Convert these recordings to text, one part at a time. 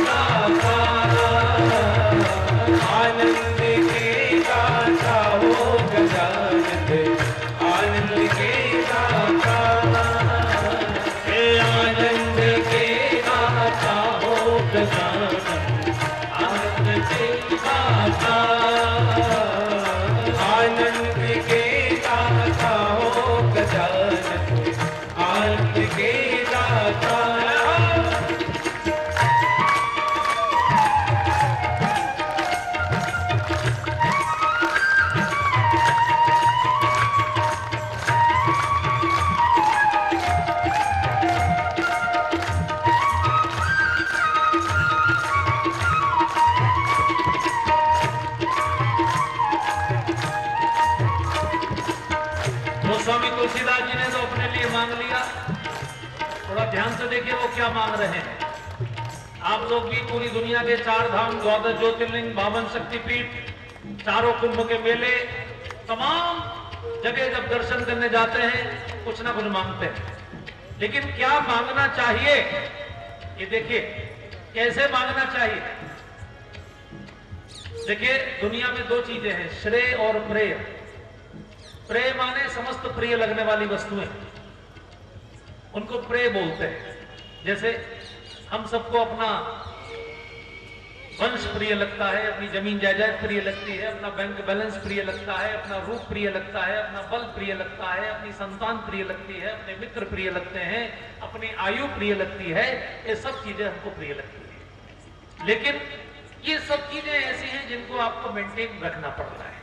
दाता, आनंद के दाता हो गजानन, आनंद के दाता, आनंद के दाता हो गजानन, आनंद के दाता, आनंद के दाता हो गजानन, आनंद के दाता। स्वामी तुलसीदास जी ने तो अपने लिए मांग लिया। थोड़ा ध्यान से देखिए वो क्या मांग रहे हैं। आप लोग भी पूरी दुनिया के 4 धाम, 12 ज्योतिर्लिंग, 52 शक्तिपीठ, चारों कुंभ के मेले, तमाम जगह जब दर्शन करने जाते हैं कुछ ना कुछ मांगते हैं, लेकिन क्या मांगना चाहिए ये देखिए, कैसे मांगना चाहिए। देखिए दुनिया में 2 चीजें हैं, श्रेय और प्रेय। प्रेय माने समस्त प्रिय लगने वाली वस्तुएं, उनको प्रेय बोलते हैं। जैसे हम सबको अपना वंश प्रिय लगता है, अपनी जमीन जायदाद प्रिय लगती है, अपना बैंक बैलेंस प्रिय लगता है, अपना रूप प्रिय लगता है, अपना बल प्रिय लगता है, अपनी संतान प्रिय लगती है, अपने मित्र प्रिय लगते हैं, अपनी आयु प्रिय लगती है। ये सब चीजें हमको प्रिय लगती है, लेकिन ये सब चीजें ऐसी हैं जिनको आपको मेंटेन रखना पड़ता है।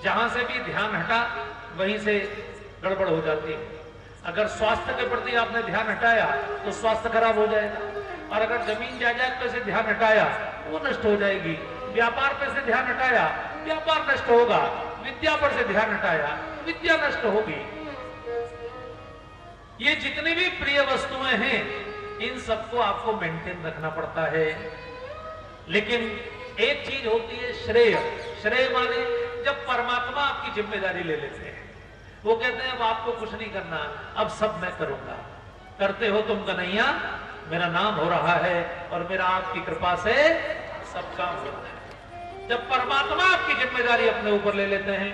जहां से भी ध्यान हटा वहीं से गड़बड़ हो जाती है। अगर स्वास्थ्य के प्रति आपने ध्यान हटाया तो स्वास्थ्य खराब हो जाएगा, और अगर जमीन जायदाद पे से ध्यान हटाया वो नष्ट हो जाएगी। व्यापार पे से ध्यान हटाया व्यापार नष्ट होगा, विद्या पर से ध्यान हटाया विद्या नष्ट होगी। ये जितनी भी प्रिय वस्तुएं हैं इन सबको आपको मेंटेन रखना पड़ता है। लेकिन एक चीज होती है श्रेय। श्रेय माने जब परमात्मा आपकी जिम्मेदारी ले लेते हैं, वो कहते हैं अब आपको कुछ नहीं करना, अब सब मैं करूंगा। करते हो तुम कन्हैया, मेरा नाम हो रहा है और मेरा आपकी कृपा से सब काम हो रहा है। जब परमात्मा आपकी जिम्मेदारी अपने ऊपर ले लेते हैं,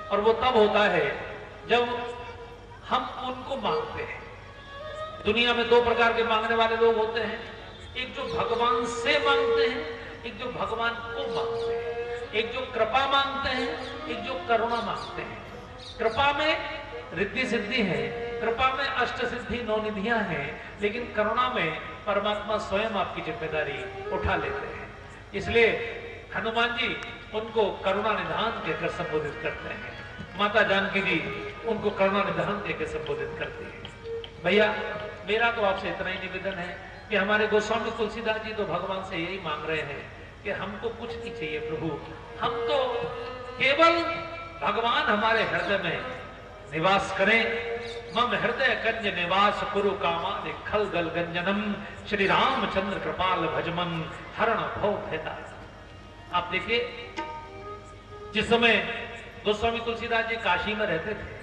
और वो तब होता है जब हम उनको मांगते हैं। दुनिया में 2 प्रकार के मांगने वाले लोग होते हैं, एक जो भगवान से मांगते हैं, एक जो भगवान को मांगते हैं। एक जो कृपा मांगते हैं, एक जो करुणा मांगते हैं। कृपा में रिद्धि सिद्धि है, कृपा में अष्ट सिद्धि 9 निधियां हैं, लेकिन करुणा में परमात्मा स्वयं आपकी जिम्मेदारी उठा लेते हैं। इसलिए हनुमान जी उनको करुणा निधान कहकर संबोधित करते हैं, माता जानकी जी उनको करुणा निधान कहकर संबोधित करती है। भैया मेरा तो आपसे इतना ही निवेदन है कि हमारे गोस्वामी तुलसीदास जी तो भगवान से यही मांग रहे हैं कि हमको कुछ नहीं चाहिए प्रभु, हम तो केवल भगवान हमारे हृदय में निवास करें। मम हृदय कंज निवास कुरु कामान खल गल गंजनम, श्री रामचंद्र कृपाल भजमन हरण भव भेदा। आप देखिए जिस समय गोस्वामी तुलसीदास जी काशी में रहते थे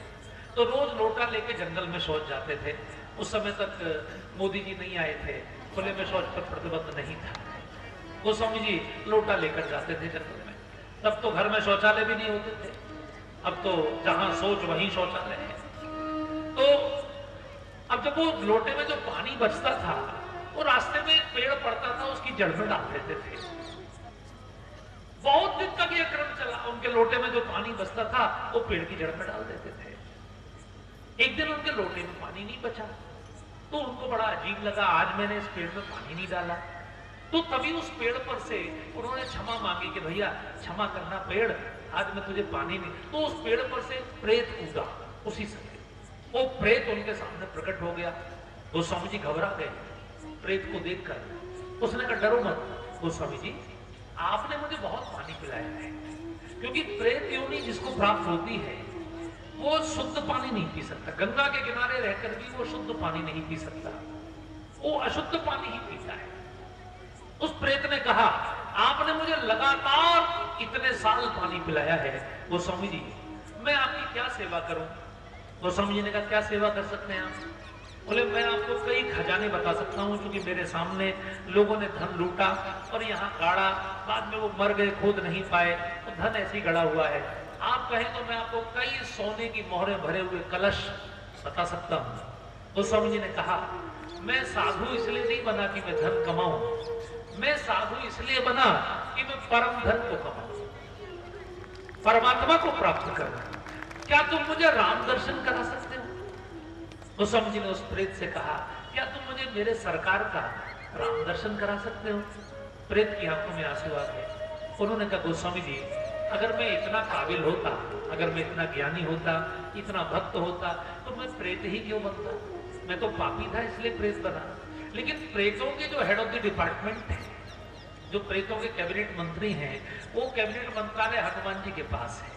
तो रोज लोटा लेके जंगल में शौच जाते थे। उस समय तक मोदी जी नहीं आए थे, खुले में शौच पर प्रतिबंध नहीं था। गोस्वामी जी लोटा लेकर जाते थे जंगल में। तब तो घर में शौचालय भी नहीं होते थे, अब तो जहां सोच वहीं शौचालय है। तो अब जब वो लोटे में जो पानी बचता था वो रास्ते में पेड़ पड़ता था उसकी जड़ में डाल देते थे। बहुत दिन तक ये क्रम चला, उनके लोटे में जो पानी बचता था वो पेड़ की जड़ में डाल देते थे। एक दिन उनके लोटे में पानी नहीं बचा तो उनको बड़ा अजीब लगा, आज मैंने इस पेड़ में पानी नहीं डाला। तो तभी उस पेड़ पर से उन्होंने क्षमा मांगी कि भैया क्षमा करना पेड़, आज मैं तुझे पानी नहीं। तो उस पेड़ पर से प्रेत कूदा उसी समय, वो प्रेत उनके सामने प्रकट हो गया। गोस्वामी जी घबरा गए प्रेत को देखकर। उसने कहा डरो मत गोस्वामी जी, आपने मुझे बहुत पानी पिलाया है, क्योंकि प्रेत योनि जिसको प्राप्त होती है वो शुद्ध पानी नहीं पी सकता। गंगा के किनारे रहकर भी वो शुद्ध पानी नहीं पी सकता, वो अशुद्ध पानी ही पीता है। उस प्रेत ने कहा आपने मुझे लगातार इतने साल पानी पिलाया है गोस्वामी जी, मैं आपकी क्या सेवा करूं। गोस्वामी जी ने कहा क्या सेवा कर सकते हैं आप। बोले मैं आपको कई खजाने बता सकता हूँ, क्योंकि मेरे सामने लोगों ने धन लूटा और यहाँ गाड़ा, बाद में वो मर गए, खोद नहीं पाए, तो धन ऐसे ही गड़ा हुआ है। आप कहें तो मैं आपको कई सोने की मोहरें भरे हुए कलश बता सकता हूँ। गोस्वामी जी ने कहा मैं साधु इसलिए नहीं बना कि मैं धन कमाऊं, मैं साधु इसलिए बना कि मैं परम धन को कमाऊं, परमात्मा को प्राप्त करूं। क्या तुम मुझे राम दर्शन करा सकते हो? गोस्वामी जी ने उस प्रेत से कहा क्या तुम मुझे मेरे सरकार का राम दर्शन करा सकते हो? प्रेत की आंखों में आंसू आ गए। उन्होंने कहा गोस्वामी जी, अगर मैं इतना काबिल होता, अगर मैं इतना ज्ञानी होता, इतना भक्त होता, तो मैं प्रेत ही क्यों बनता? मैं तो पापी था इसलिए प्रेत बना। लेकिन प्रेतों के जो हेड ऑफ द डिपार्टमेंट है, जो प्रेतों के कैबिनेट मंत्री हैं, वो कैबिनेट मंत्रालय हनुमान जी के पास है।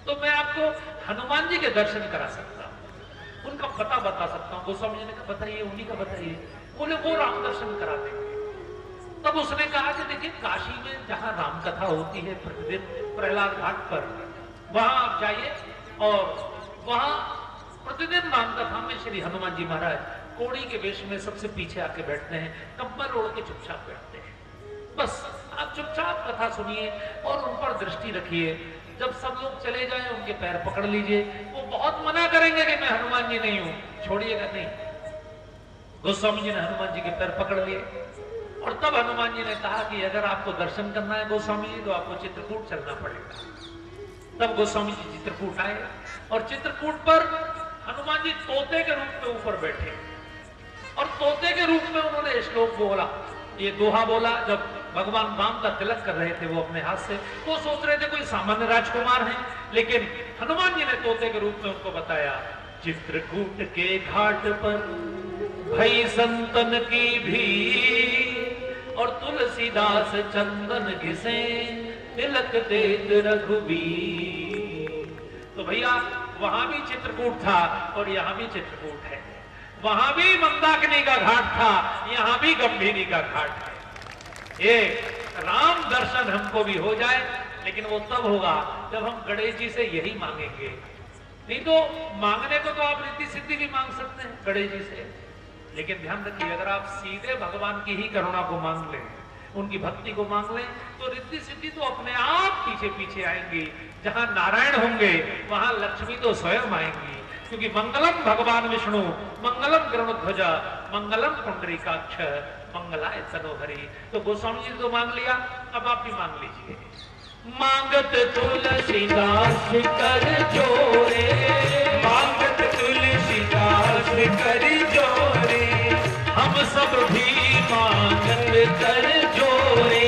तो मैं आपको हनुमान जी के दर्शन करा सकता हूं, उनका पता बता सकता हूं। गोस्वामी जी ने कहा बताइए, उन्हीं का बताइए। बोले वो राम दर्शन करा देंगे। तब उसने कहा कि देखिए काशी में जहां राम कथा होती है प्रतिदिन प्रहलाद घाट पर, वहां आप जाइए और वहां प्रतिदिन राम कथा में श्री हनुमान जी महाराज कोड़ी के वेश में सबसे पीछे आके बैठते हैं, कंबल ओढ़ के चुपचाप बैठते हैं। बस आप चुपचाप कथा सुनिए और उन पर दृष्टि रखिए। जब सब लोग चले जाएं उनके पैर पकड़ लीजिए। वो बहुत मना करेंगे कि मैं हनुमान जी नहीं हूं, छोड़िएगा नहीं। गोस्वामी जी ने हनुमान जी के पैर पकड़ लिए और तब हनुमान जी ने कहा कि अगर आपको दर्शन करना है गोस्वामी जी, तो आपको चित्रकूट चलना पड़ेगा। तब गोस्वामी जी चित्रकूट आए और चित्रकूट पर हनुमान जी तोते के रूप में ऊपर बैठे और तोते के रूप में उन्होंने श्लोक बोला, ये दोहा बोला। जब भगवान राम का तिलक कर रहे थे वो अपने हाथ से, वो सोच रहे थे कोई सामान्य राजकुमार हैं, लेकिन हनुमान जी ने तोते के रूप में उनको बताया, चित्रकूट के घाट पर भई संतन की भी और तुलसीदास चंदन घिसे तिलक देत रघुबीर। तो भैया वहां भी चित्रकूट था और यहां भी चित्रकूट है। वहां भी मंदाकिनी का घाट था, यहां भी गंभीरी का घाट है। ये राम दर्शन हमको भी हो जाए, लेकिन वो तब होगा जब हम गणेश जी से यही मांगेंगे। नहीं तो मांगने को तो आप रिद्धि सिद्धि भी मांग सकते हैं गणेश जी से, लेकिन ध्यान रखिए अगर आप सीधे भगवान की ही करुणा को मांग लें, उनकी भक्ति को मांग लें, तो रिद्धि सिद्धि तो अपने आप पीछे पीछे आएंगी। जहां नारायण होंगे वहां लक्ष्मी तो स्वयं आएंगी, क्योंकि मंगलम भगवान विष्णु मंगलम गरुड़ध्वजा मंगलम पुंडरीकाक्ष मंगलाय तनोहरि। तो गोस्वामी जी तो मांग लिया, अब आप भी मांग लीजिए। मांगत तुलसीदास कर जोरे, मांगत तुलसीदास कर जोरे, हम सब भी मांगत कर जोरे,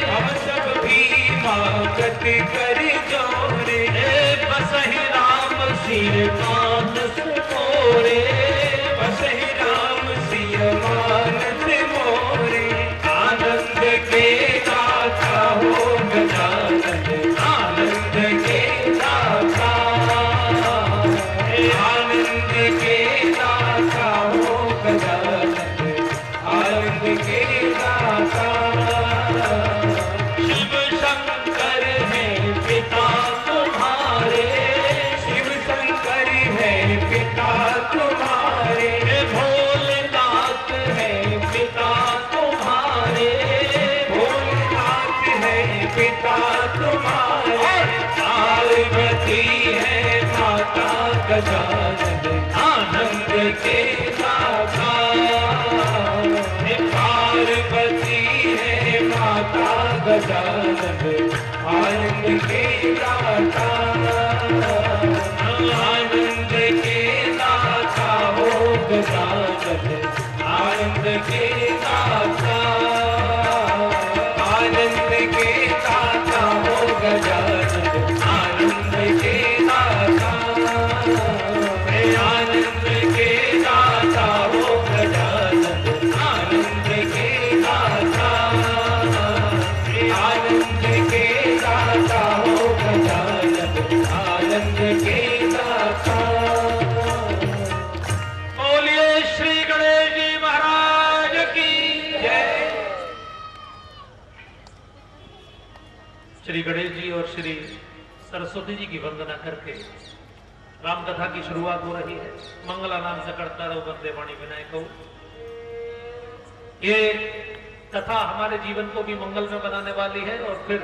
हम सब भी मांगत कर जोरे। बसहि राम सिर मानस मोरे, बसहि राम सिर मानस मोरे। आनंद के दाता हो गजानन, आनंद के दाता, आनंद के दाता हो गजानन, आनंद के दाता। शिव शंकर है पिता तुम्हारे, शिव शंकर है पिता तुम्हारे, भोलेनाथ है पिता तुम्हारे, भोलेनाथ है पिता तुम्हारे। पार्वती है माता गजानन, आनंद के दाता, पार्वती है माता गजानन, आनंद के दाता। आनंद के दाता हो गजानन, आनंद के दाता। आनंद के दाता हो गजानन, आनंद के दाता। आनंद के दाता हो गजानन, आनंद के दाता। आनंद के दाता हो गजानन, आनंद के दाता। बोलिए श्री गणेश जी महाराज की जय। श्री गणेश जी और श्री सरस्वती जी की वंदना करके राम कथा की शुरुआत हो रही है। मंगला नाम से करता रहो बंदे वाणी विनायक हो। ये कथा हमारे जीवन को भी मंगल में बनाने वाली है, और फिर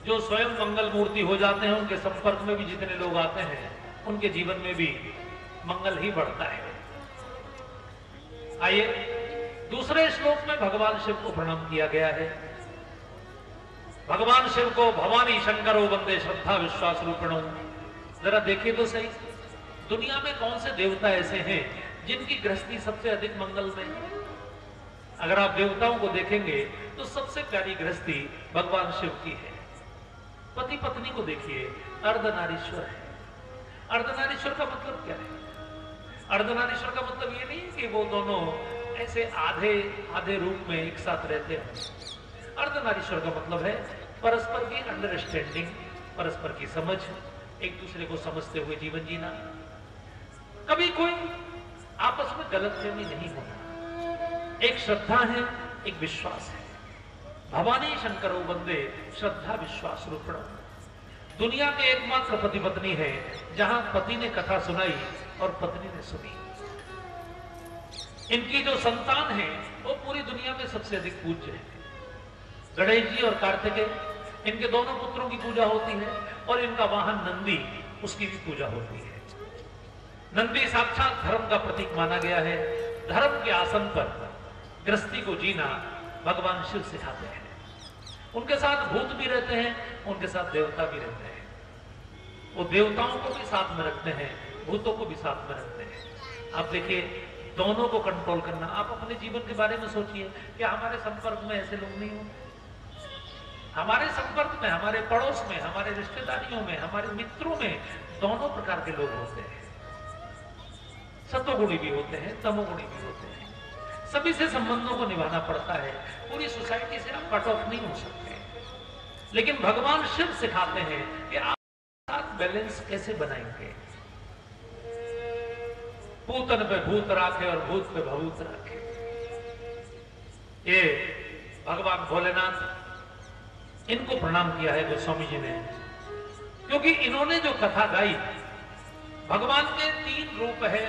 जो स्वयं मंगल मूर्ति हो जाते हैं उनके संपर्क में भी जितने लोग आते हैं उनके जीवन में भी मंगल ही बढ़ता है। आइए, दूसरे श्लोक में भगवान शिव को प्रणाम किया गया है। भगवान शिव को भवानी शंकरो वंदे श्रद्धा विश्वास रूपिणो। जरा देखिए तो सही, दुनिया में कौन से देवता ऐसे हैं जिनकी गृहस्थी सबसे अधिक मंगल में है? अगर आप देवताओं को देखेंगे तो सबसे प्यारी गृहस्थी भगवान शिव की है। पति पत्नी को देखिए, अर्धनारीश्वर है। अर्धनारीश्वर का मतलब क्या है? अर्धनारीश्वर का मतलब ये नहीं कि वो दोनों ऐसे आधे आधे रूप में एक साथ रहते हैं। अर्धनारीश्वर का मतलब है परस्पर की अंडरस्टैंडिंग, परस्पर की समझ, एक दूसरे को समझते हुए जीवन जीना। कभी कोई आपस में गलतफहमी नहीं होना। एक श्रद्धा है, एक विश्वास है। भवानी शंकरो वंदे श्रद्धा विश्वास रूपिणो। दुनिया के एकमात्र पति पत्नी है जहां पति ने कथा सुनाई और पत्नी ने सुनी। इनकी जो संतान है वो पूरी दुनिया में सबसे अधिक पूज्य है। गणेश जी और कार्तिकेय, इनके दोनों पुत्रों की पूजा होती है, और इनका वाहन नंदी, उसकी भी पूजा होती है। नंदी साक्षात धर्म का प्रतीक माना गया है। धर्म के आसन पर गृहस्थी को जीना भगवान शिव सिखाते हैं। उनके साथ भूत भी रहते हैं, उनके साथ देवता भी रहते हैं। वो देवताओं को भी साथ में रखते हैं, भूतों को भी साथ में रखते हैं। आप देखिए, दोनों को कंट्रोल करना। आप अपने जीवन के बारे में सोचिए कि हमारे संपर्क में ऐसे लोग नहीं होंगे। हमारे संपर्क में, हमारे पड़ोस में, हमारे रिश्तेदारियों में, हमारे मित्रों में दोनों प्रकार के लोग होते हैं। सतोगुणी भी होते हैं, तमोगुणी भी होते हैं। सभी से संबंधों को निभाना पड़ता है। पूरी सोसाइटी से आप कट ऑफ नहीं हो सकते। लेकिन भगवान शिव सिखाते हैं कि आप साथ बैलेंस कैसे बनाएंगे। पूतन पे भूत राखे और भूत पे भभूत राखे। ये भगवान भोलेनाथ, इनको प्रणाम किया है गोस्वामी जी ने, क्योंकि इन्होंने जो कथा गाई, भगवान के 3 रूप है,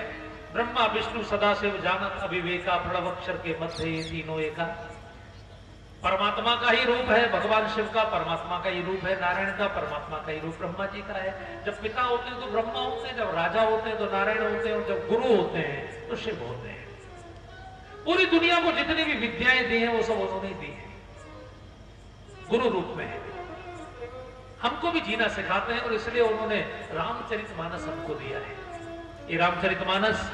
ब्रह्मा विष्णु सदाशिव जानत अविवेका, प्रणवक्षर के मध्य ये तीनों एका। परमात्मा का ही रूप है भगवान शिव का, परमात्मा का ही रूप है नारायण का, परमात्मा का ही रूप ब्रह्मा जी का है। जब पिता होते हैं तो ब्रह्मा होते हैं, जब राजा होते हैं तो नारायण होते हैं, और जब गुरु होते हैं तो शिव होते हैं। पूरी दुनिया को जितनी भी विद्याएं दी हैं वो सब उन्होंने दी है, गुरु रूप में है। हमको भी जीना सिखाते हैं, और इसलिए उन्होंने रामचरितमानस हमको दिया है। ये रामचरितमानस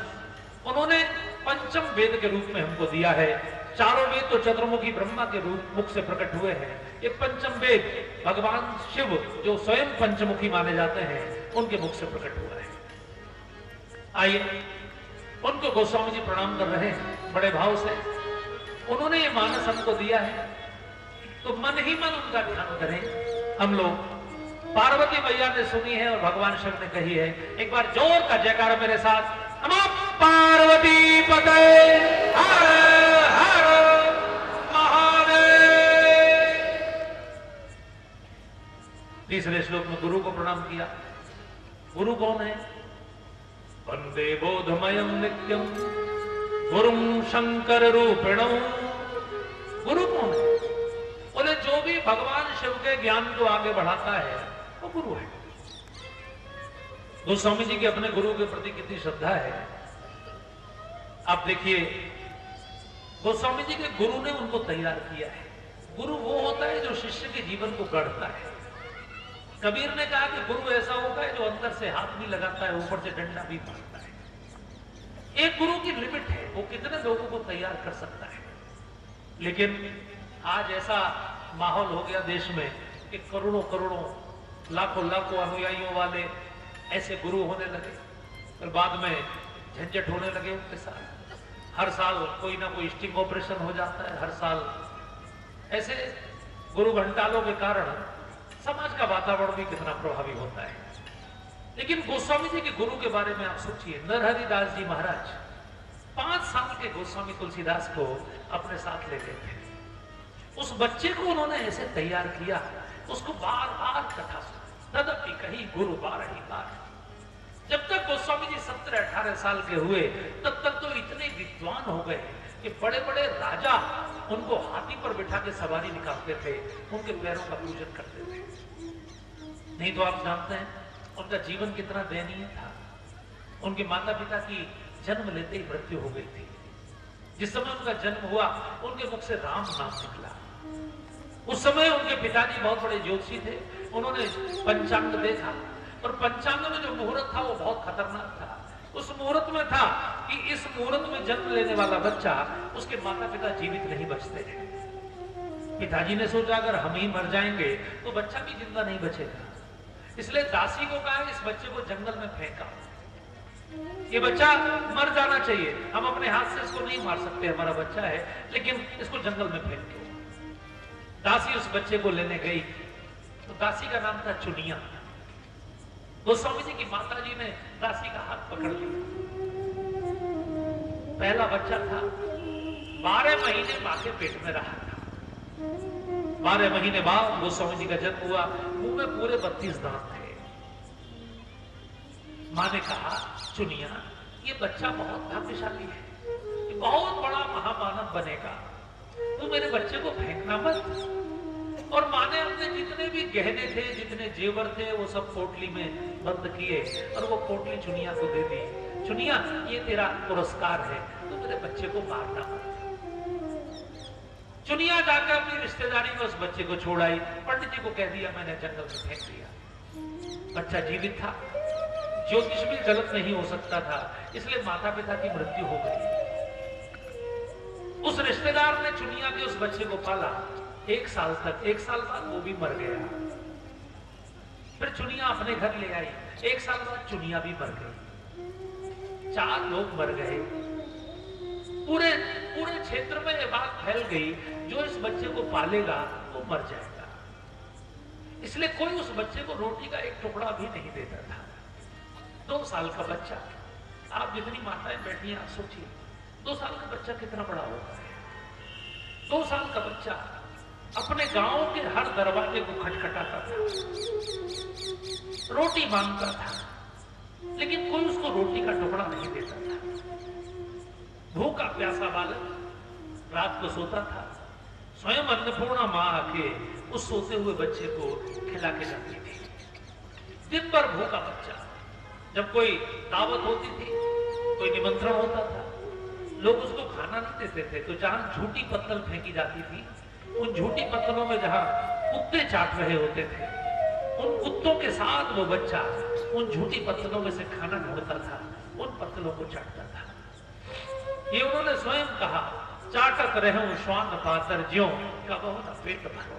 उन्होंने पंचम वेद के रूप में हमको दिया है। चारों वेद तो चतुर्मुखी ब्रह्मा के रूप मुख से प्रकट हुए हैं। ये पंचम वेद भगवान शिव, जो स्वयं पंचमुखी माने जाते हैं, उनके मुख से प्रकट हुआ है। आइए, उनको गोस्वामी जी प्रणाम कर रहे हैं बड़े भाव से। उन्होंने ये मानस हमको दिया है, तो मन ही मन उनका ध्यान करें हम लोग। पार्वती मैया ने सुनी है और भगवान शिव ने कही है। एक बार जोर का जयकारा मेरे साथ, नमो पार्वती पते हर हर महादेव। तीसरे श्लोक में गुरु को प्रणाम किया। गुरु कौन है? वंदे बोधमयम नित्यम गुरुम शंकर रूपिणो। गुरु कौन है? बोले जो भी भगवान शिव के ज्ञान को आगे बढ़ाता है वो गुरु है। गोस्वामी जी की अपने गुरु के प्रति कितनी श्रद्धा है। आप देखिए, गोस्वामी जी के गुरु ने उनको तैयार किया है। गुरु वो होता है जो शिष्य के जीवन को गढ़ता है। कबीर ने कहा कि गुरु ऐसा होता है जो अंदर से हाथ भी लगाता है, ऊपर से डंडा भी मारता है। एक गुरु की लिमिट है, वो कितने लोगों को तैयार कर सकता है। लेकिन आज ऐसा माहौल हो गया देश में कि करोड़ों करोड़ों, लाखों लाखों अनुयायियों वाले ऐसे गुरु होने लगे, फिर बाद में झंझट होने लगे उनके साथ। हर साल कोई ना कोई स्टिंग ऑपरेशन हो जाता है। हर साल ऐसे गुरु घंटालों के कारण समाज का वातावरण भी कितना प्रभावी होता है। लेकिन गोस्वामी जी के गुरु के बारे में आप सोचिए। नरहरिदास जी महाराज 5 साल के गोस्वामी तुलसीदास को अपने साथ ले गए थे। उस बच्चे को उन्होंने ऐसे तैयार किया, उसको बार बार कथा सुना। तदपि कही गुरु 12 बार। गोस्वामी जी 17-18 साल के हुए तब तक तो इतने विद्वान हो गए कि बड़े बड़े राजा उनको हाथी पर बिठा के सवारी निकालते थे, उनके पैरों का पूजन करते थे। नहीं तो आप जानते हैं उनका जीवन कितना दयनीय था। उनके माता पिता की जन्म लेते ही मृत्यु हो गई थी। जिस समय उनका जन्म हुआ उनके मुख से राम नाम निकला। उस समय उनके पिताजी बहुत बड़े ज्योतिषी थे, उन्होंने पंचांग देखा और पंचांग में जो मुहूर्त था वो बहुत खतरनाक था। उस मुहूर्त में था कि इस मुहूर्त में जन्म लेने वाला बच्चा, उसके माता पिता जीवित नहीं बचते हैं। पिताजी ने सोचा अगर हम ही मर जाएंगे तो बच्चा भी जिंदा नहीं बचेगा, इसलिए दासी को कहा इस बच्चे को जंगल में फेंका, ये बच्चा मर जाना चाहिए, हम अपने हाथ से इसको नहीं मार सकते, हमारा बच्चा है, लेकिन इसको जंगल में फेंक दो। दासी उस बच्चे को लेने गई तो दासी का नाम था चुनिया। गोस्वामी जी की माता जी ने दासी का हाथ पकड़ लिया। पहला बच्चा था, 12 महीने मां के पेट में रहा था। 12 महीने बाद गोस्वामी जी का जन्म हुआ। मुंह में पूरे 32 दांत थे। मां ने कहा चुनिया ये बच्चा बहुत भाग्यशाली है, ये बहुत बड़ा महामानव बनेगा, तू मेरे बच्चे को फेंकना मत। और मां ने अपने जितने भी गहने थे, जितने जेवर थे, वो सब पोटली में बंद किए और वो पोटली चुनिया को दे दी। चुनिया ये तेरा पुरस्कार है, तू मेरे बच्चे को मारना मत। चुनिया जाकर अपनी रिश्तेदारी में उस बच्चे को छोड़ आई। पंडित जी को कह दिया मैंने जंगल में फेंक दिया। बच्चा जीवित था, ज्योतिष भी गलत नहीं हो सकता था, इसलिए माता पिता की मृत्यु हो गई। उस रिश्तेदार ने चुनिया के उस बच्चे को पाला 1 साल तक। 1 साल बाद वो भी मर गया। फिर चुनिया अपने घर ले आई। 1 साल बाद चुनिया भी मर गई। 4 लोग मर गए। पूरे क्षेत्र में ये बात फैल गई, जो इस बच्चे को पालेगा वो मर जाएगा। इसलिए कोई उस बच्चे को रोटी का एक टुकड़ा भी नहीं देता था। 2 साल का बच्चा, आप जितनी माताएं बैठी हैं आप सोचिए 2 साल का बच्चा कितना बड़ा होता है। 2 साल का बच्चा अपने गांव के हर दरवाजे को खटखटाता था, रोटी मांगता था, लेकिन कोई उसको रोटी का टुकड़ा नहीं देता था। भूखा प्यासा बालक रात को सोता था, स्वयं अन्नपूर्णा मां आके उस सोते हुए बच्चे को खिला के जाती थी। दिन भर भूखा बच्चा। जब कोई दावत होती थी, कोई निमंत्रण होता था, लोग उसको खाना नहीं देते थे, तो जहां झूठी पत्तल फेंकी जाती थी, उन झूठी पत्तलों में जहां कुत्ते चाट रहे होते थे, उन कुत्तों के साथ वो बच्चा उन झूठी पत्तलों में से खाना ढूंढता था, उन पत्तलों को चाटता था। ये उन्होंने स्वयं कहा, चाटत रहूं श्वान पातर ज्यों कबहु न पेट भरो।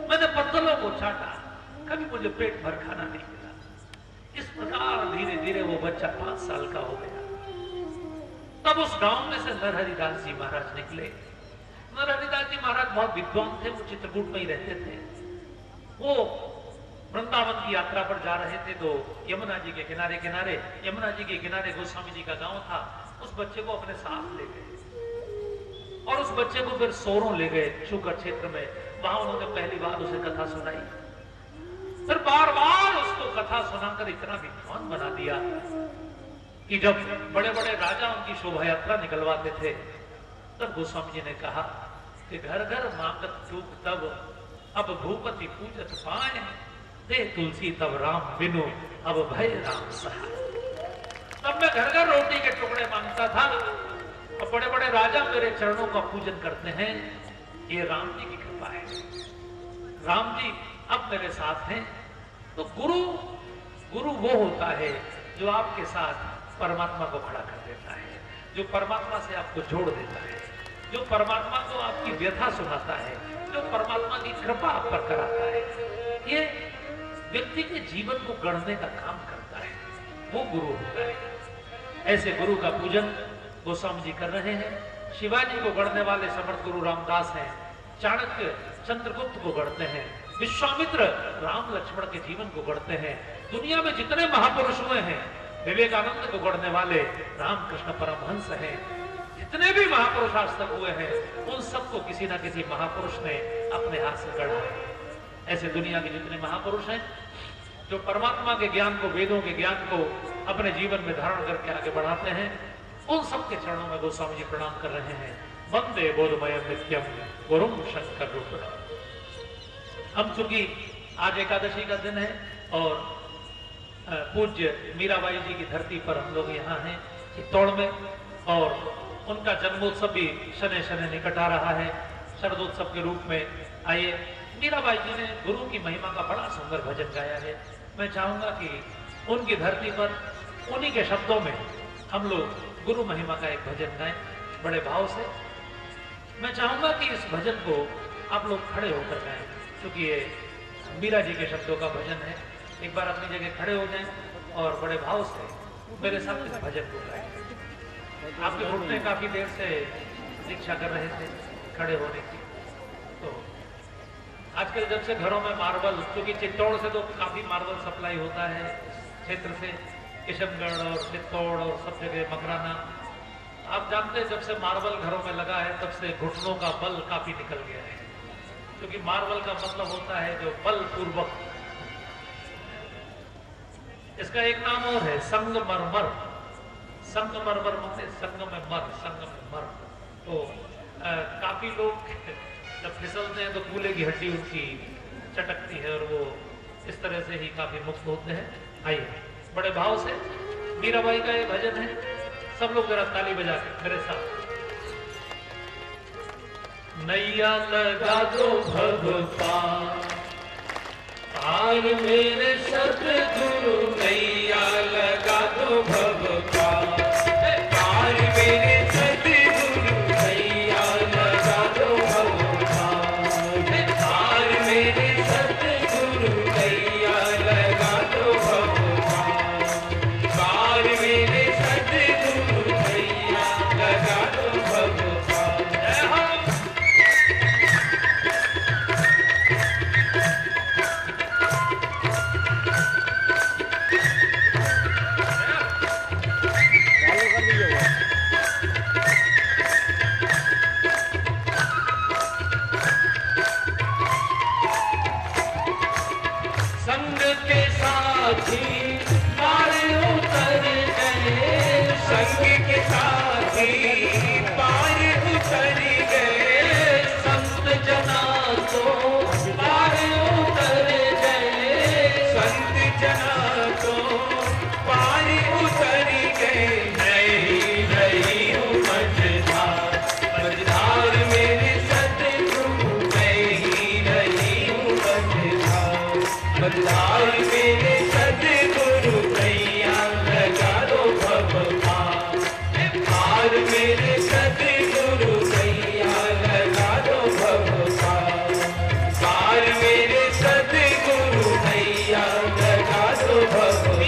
मैंने पत्तलों को चाटा, कभी मुझे पेट भर खाना नहीं मिला। इस प्रकार धीरे धीरे वो बच्चा 5 साल का हो गया। तब उस गांव में से नरहरिदास जी महाराज निकले। नरहरिदास जी महाराज बहुत विद्वान थे, वो चित्रकूट में ही रहते थे। वो वृंदावन की यात्रा पर जा रहे थे तो यमुना जी के किनारे गोस्वामी जी का गांव था। उस बच्चे को अपने साथ ले गए और उस बच्चे को फिर सोरों ले गए शुगर क्षेत्र में। वहां उन्होंने पहली बार उसे कथा सुनाई, फिर बार बार उसको कथा सुनाकर इतना विद्वान बना दिया कि जब बड़े बड़े राजा उनकी शोभा यात्रा निकलवाते थे, तब गोस्वामी जी ने कहा कि घर घर मांगत चूक तब अब भूपति पूजत पाए, दे तुलसी तब राम बिनु अब भय राम सहाय। तब मैं घर घर रोटी के टुकड़े मांगता था और बड़े बड़े राजा मेरे चरणों का पूजन करते हैं। ये राम जी की कृपा है, राम जी अब मेरे साथ हैं। तो गुरु वो होता है जो आपके साथ परमात्मा को खड़ा कर देता है, जो परमात्मा से आपको जोड़ देता है, जो परमात्मा को आपकी व्यथा सुनाता है, जो परमात्मा की कृपा आप पर कराता है। ये व्यक्ति के जीवन को गढ़ने का काम करता है, वो गुरु होता है। ऐसे गुरु का पूजन गोस्वामी जी कर रहे हैं। शिवाजी को गढ़ने वाले समर्थ गुरु रामदास हैं, चाणक्य चंद्रगुप्त को गढ़ते हैं, विश्वामित्र राम लक्ष्मण के जीवन को गढ़ते हैं। दुनिया में जितने महापुरुष हुए हैं, विवेकानंद को गढ़ने वाले रामकृष्ण परमहंस हैं, जितने भी महापुरुष आज तक हुए हैं, उन सबको किसी ना किसी महापुरुष ने अपने हाथ से गढ़ा है। ऐसे दुनिया के जितने महापुरुष हैं, जो परमात्मा के ज्ञान को, वेदों के ज्ञान को अपने जीवन में धारण करके आगे बढ़ाते हैं, उन सबके चरणों में गोस्वामी जी प्रणाम कर रहे हैं। वंदे बोधमयम नित्यम गुरुम शंकर रूपम। हम चूंकि आज एकादशी का दिन है और पूज्य मीराबाई जी की धरती पर हम लोग यहाँ हैं चित्तौड़ में, और उनका जन्मोत्सव भी शनै शनै निकट आ रहा है, शरदोत्सव के रूप में। आइए, मीराबाई जी ने गुरु की महिमा का बड़ा सुंदर भजन गाया है। मैं चाहूंगा कि उनकी धरती पर उन्हीं के शब्दों में हम लोग गुरु महिमा का एक भजन गाएं बड़े भाव से। मैं चाहूंगा कि इस भजन को आप लोग खड़े होकर गाएं, क्योंकि ये मीरा जी के शब्दों का भजन है। एक बार अपनी जगह खड़े हो जाएं और बड़े भाव से मेरे साथ इस भजन को गाएं। आपके घुटने काफी देर से दीक्षा कर रहे थे खड़े होने की, तो आजकल जब से घरों में मार्बल, क्योंकि चित्तौड़ से तो काफी मार्बल सप्लाई होता है क्षेत्र से, किशनगढ़ और चित्तौड़ और सब जगह मकराना, आप जानते हैं जब से मार्बल घरों में लगा है तब से घुटनों का बल काफी निकल गया है, क्योंकि मार्बल का मतलब होता है जो बल पूर्वक। इसका एक नाम और है संगमरमर। संगमरमर मतलब संग में मर, संग में मर। तो काफी लोग जब फिसलते हैं तो कूल्हे की हड्डी उनकी चटकती है और वो इस तरह से ही काफी मुक्त होते हैं। आइए, बड़े भाव से मीराबाई का ये भजन है, सब लोग जरा ताली बजा के मेरे साथ। नैया लगा दो भगवान पार मेरे सतगुरु, नैया लगा दो भगवान पार मेरे सतगुरु, नैया लगा दो भगवान पार मेरे सतगुरु, नैया लगा दो भगवान पार मेरे सतगुरु, नैया लगा दो भगवान। संग के साथी पार उतर गए, संग के साथी पार उतर गए, संत जना तो पार उतर गए, संत जना तो पार उतर गए। नहीं नहीं हूँ मझधार, मझधार मेरे सतगुरु, नहीं नहीं हूँ मझधार, मझधार मेरे सतगुरु, नैया लगा दो भगवान पार मेरे सतगुरु, नैया लगा दो भगवान पार मेरे सतगुरु, नैया लगा दो भगवान।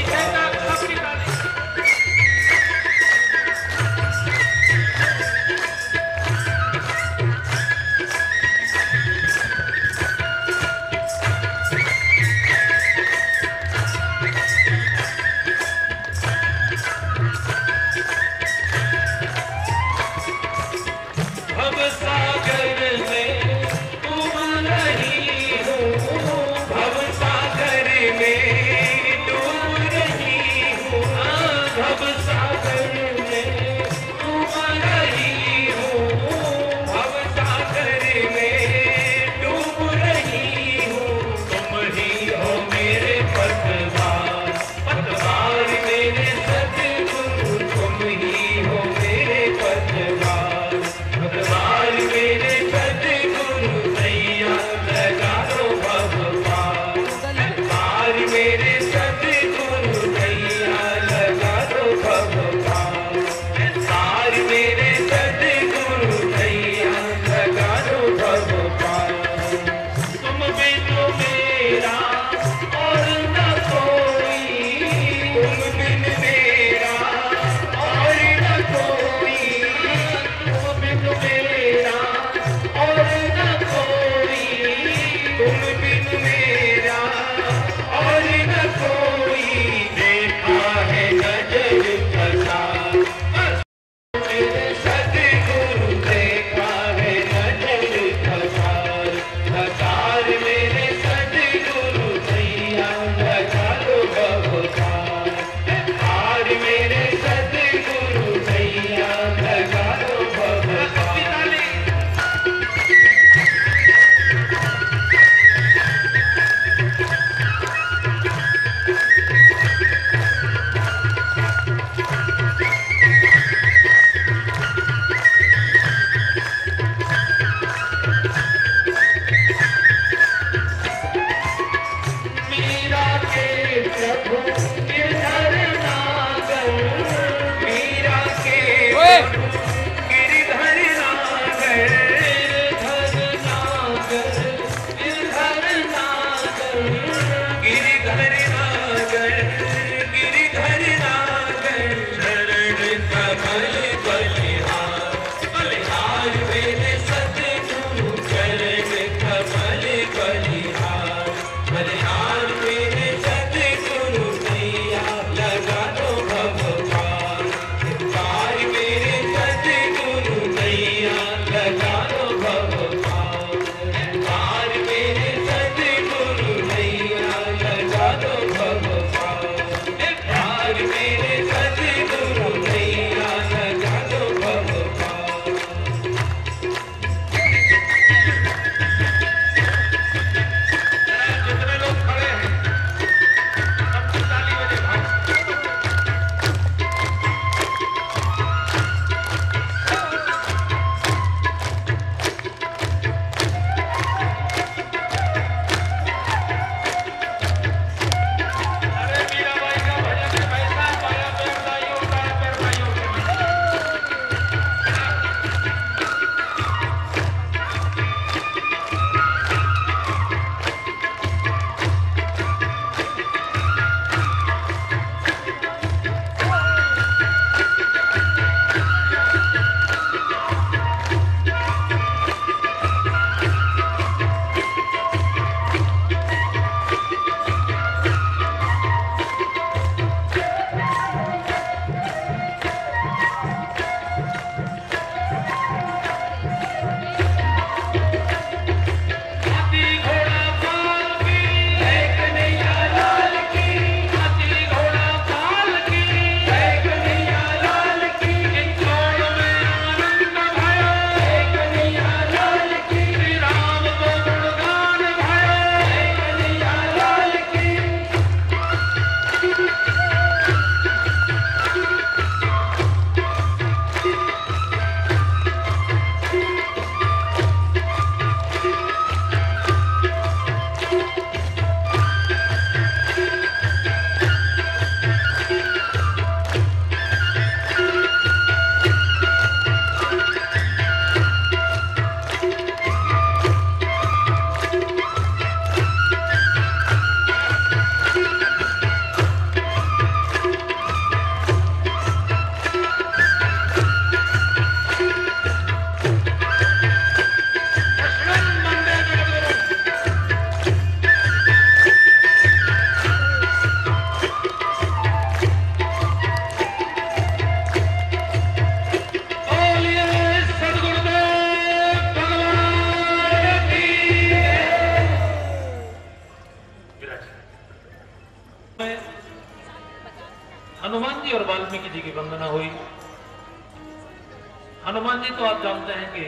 हनुमान जी तो आप जानते हैं कि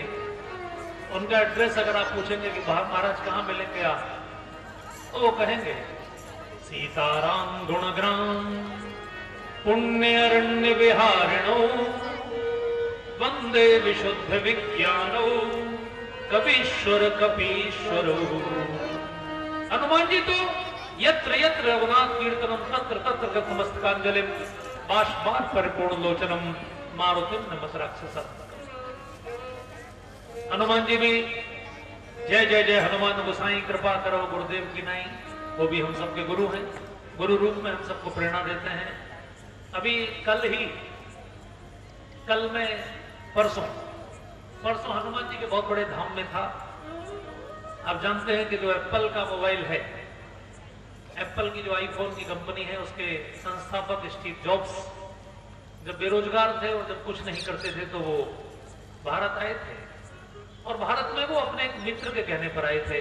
उनका एड्रेस अगर आप पूछेंगे कि महाराज कहां मिलेंगे आप, तो वो कहेंगे सीताराम गुणग्राम पुण्य अरण्य विहारिणो वंदे विशुद्ध विज्ञानो कवीश्वर कपीश्वरो। हनुमान जी तो यत्र यत्र रघुनाथ कीर्तनम तत्र तत्र गतमस्तकांजलिम बाष्पात् परिपूर्ण लोचनम मारुतिम नमस राक्षसम्। हनुमान जी भी जय जय जय हनुमान गोसाई कृपा करो गुरुदेव की नाई, वो भी हम सबके गुरु हैं, गुरु रूप में हम सबको प्रेरणा देते हैं। अभी कल में परसों हनुमान जी के बहुत बड़े धाम में था। आप जानते हैं कि जो एप्पल का मोबाइल है, एप्पल की जो आईफोन की कंपनी है, उसके संस्थापक स्टीव जॉब्स जब बेरोजगार थे और जब कुछ नहीं करते थे तो वो भारत आए थे, और भारत में वो अपने एक मित्र के कहने पर आए थे।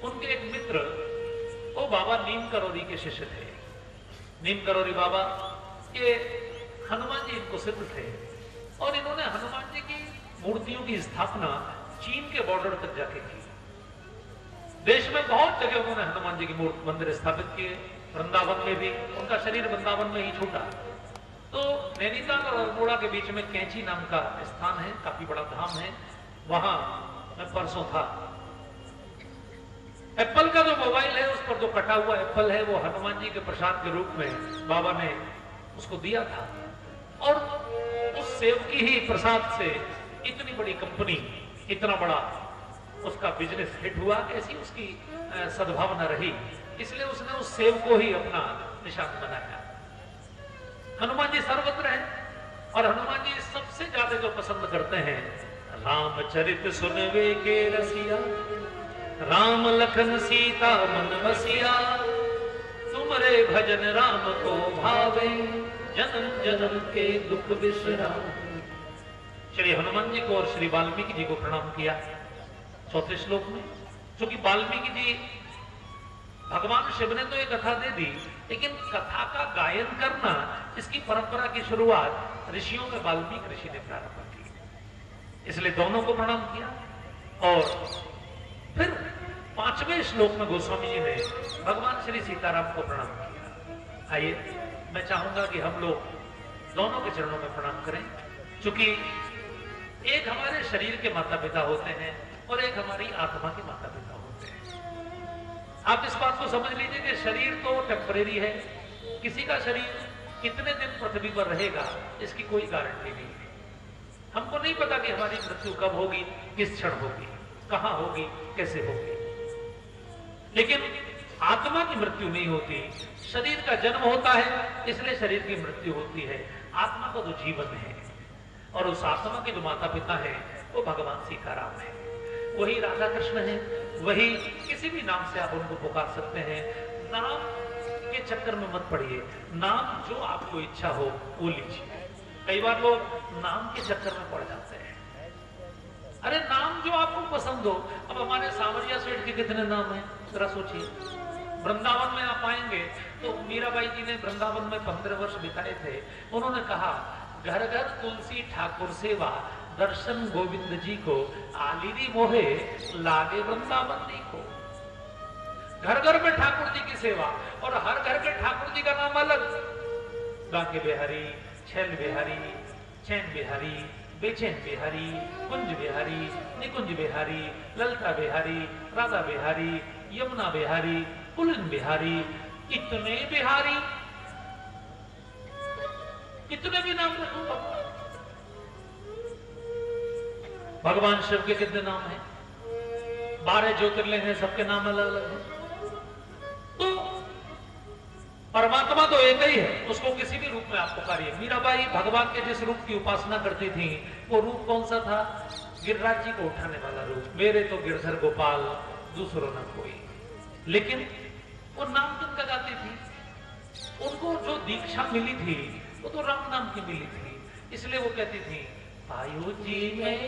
उनके एक मित्र वो बाबा नीम करोरी के शिष्य थे। नीम करोरी बाबा ये हनुमान जी इनको सिद्ध थे, और इन्होंने हनुमान जी की मूर्तियों की स्थापना चीन के बॉर्डर तक जाके की। देश में बहुत जगह उन्होंने हनुमान जी की मूर्ति मंदिर स्थापित किए, वृंदावन में भी। उनका शरीर वृंदावन में ही छूटा। तो नैनीताल और अल्मोड़ा के बीच में कैंची नाम का स्थान है, काफी बड़ा धाम है, वहां मैं परसों था। एप्पल का जो मोबाइल है उस पर जो कटा हुआ एप्पल है वो हनुमान जी के प्रसाद के रूप में बाबा ने उसको दिया था, और उस सेव की ही प्रसाद से इतनी बड़ी कंपनी, इतना बड़ा उसका बिजनेस हिट हुआ। ऐसी उसकी सद्भावना रही, इसलिए उसने उस सेव को ही अपना निशान बनाया। हनुमान जी सर्वत्र हैं, और हनुमान जी सबसे ज्यादा जो पसंद करते हैं, रामचरित सुनवे के रसिया राम लखन सीता मन बसिया, तुमरे भजन राम को भावे जन्म जन्म के दुख विश्राम। श्री हनुमान जी को और श्री वाल्मीकि जी को प्रणाम किया चौथे श्लोक में, क्योंकि वाल्मीकि जी, भगवान शिव ने तो ये कथा दे दी, लेकिन कथा का गायन करना, इसकी परंपरा की शुरुआत ऋषियों में वाल्मीकि ऋषि ने प्रारंभ की, इसलिए दोनों को प्रणाम किया। और फिर 5वें श्लोक में गोस्वामी जी ने भगवान श्री सीताराम को प्रणाम किया। आइए मैं चाहूंगा कि हम लोग दोनों के चरणों में प्रणाम करें, क्योंकि एक हमारे शरीर के माता पिता होते हैं और एक हमारी आत्मा के माता पिता होते हैं। आप इस बात को समझ लीजिए कि शरीर तो टेम्परेरी है, किसी का शरीर कितने दिन पृथ्वी पर रहेगा इसकी कोई गारंटी नहीं है। हमको नहीं पता कि हमारी मृत्यु कब होगी, किस क्षण होगी, कहां होगी, कैसे होगी। लेकिन आत्मा की मृत्यु नहीं होती, शरीर का जन्म होता है इसलिए शरीर की मृत्यु होती है। आत्मा का तो जीवन है, और उस आत्मा के जो माता पिता हैं वो भगवान सीताराम है, वही राधा कृष्ण है, वही किसी भी नाम से आप उनको पुकार सकते हैं। नाम के चक्कर में मत पड़िए, नाम जो आपको इच्छा हो वो लीजिए। कई बार लोग नाम के चक्कर में पड़ जाते हैं। अरे नाम जो आपको पसंद हो। अब हमारे सांवरिया सेठ के कितने नाम हैं, जरा सोचिए। वृंदावन में आप आएंगे तो मीराबाई जी ने वृंदावन में 15 वर्ष बिताए थे। उन्होंने कहा, घर घर तुलसी ठाकुर सेवा, दर्शन गोविंद जी को, आलीरी मोहे लागे वृंदावन जी को। घर घर में ठाकुर जी की सेवा, और हर घर के ठाकुर जी का नाम अलग। बांके बिहारी, छैल बिहारी, चैन बिहारी, बेचैन बिहारी, कुंज बिहारी, निकुंज बिहारी, ललता बिहारी, राधा बिहारी, यमुना बिहारी, पुलिन बिहारी, इतने बिहारी, कितने भी नाम रखूंगा। भगवान शिव के कितने नाम हैं, 12 ज्योतिर्लिंग हैं, सबके नाम अलग अलग हैं। तो परमात्मा तो एक ही है, उसको किसी भी रूप में आप पुकारिए। मीराबाई भगवान के जिस रूप की उपासना करती थी वो रूप कौन सा था? गिरिराज जी को उठाने वाला रूप। मेरे तो गिरधर गोपाल दूसरों न कोई। लेकिन वो नाम किनका गाती थी? उनको जो दीक्षा मिली थी वो तो राम नाम की मिली थी, इसलिए वो कहती थी, आयु जी में।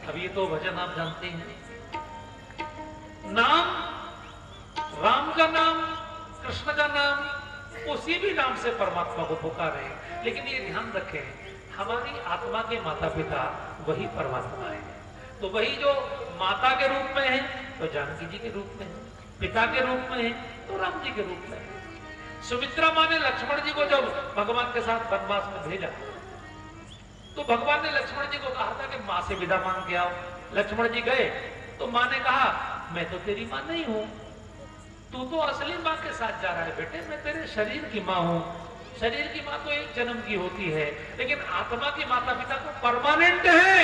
अब ये तो भजन आप जानते हैं। नाम, राम का नाम, कृष्ण का नाम, उसी भी नाम से परमात्मा को पुकारे। लेकिन ये ध्यान रखें, हमारी आत्मा के माता पिता वही परमात्मा है। तो वही जो माता के रूप में है तो जानकी जी के रूप में है, पिता के रूप में है तो राम जी के रूप में है। सुमित्रा माँ ने लक्ष्मण जी को जब भगवान के साथ वनवास में भेजा तो भगवान ने लक्ष्मण जी को कहा था कि माँ से विदा मांग के आओ। लक्ष्मण जी गए तो माँ ने कहा मैं तो तेरी माँ नहीं हूं, तू तो असली माँ के साथ जा रहा है बेटे, मैं तेरे शरीर की माँ हूं। शरीर की माँ तो एक जन्म की होती है, लेकिन आत्मा की माता पिता तो परमानेंट है।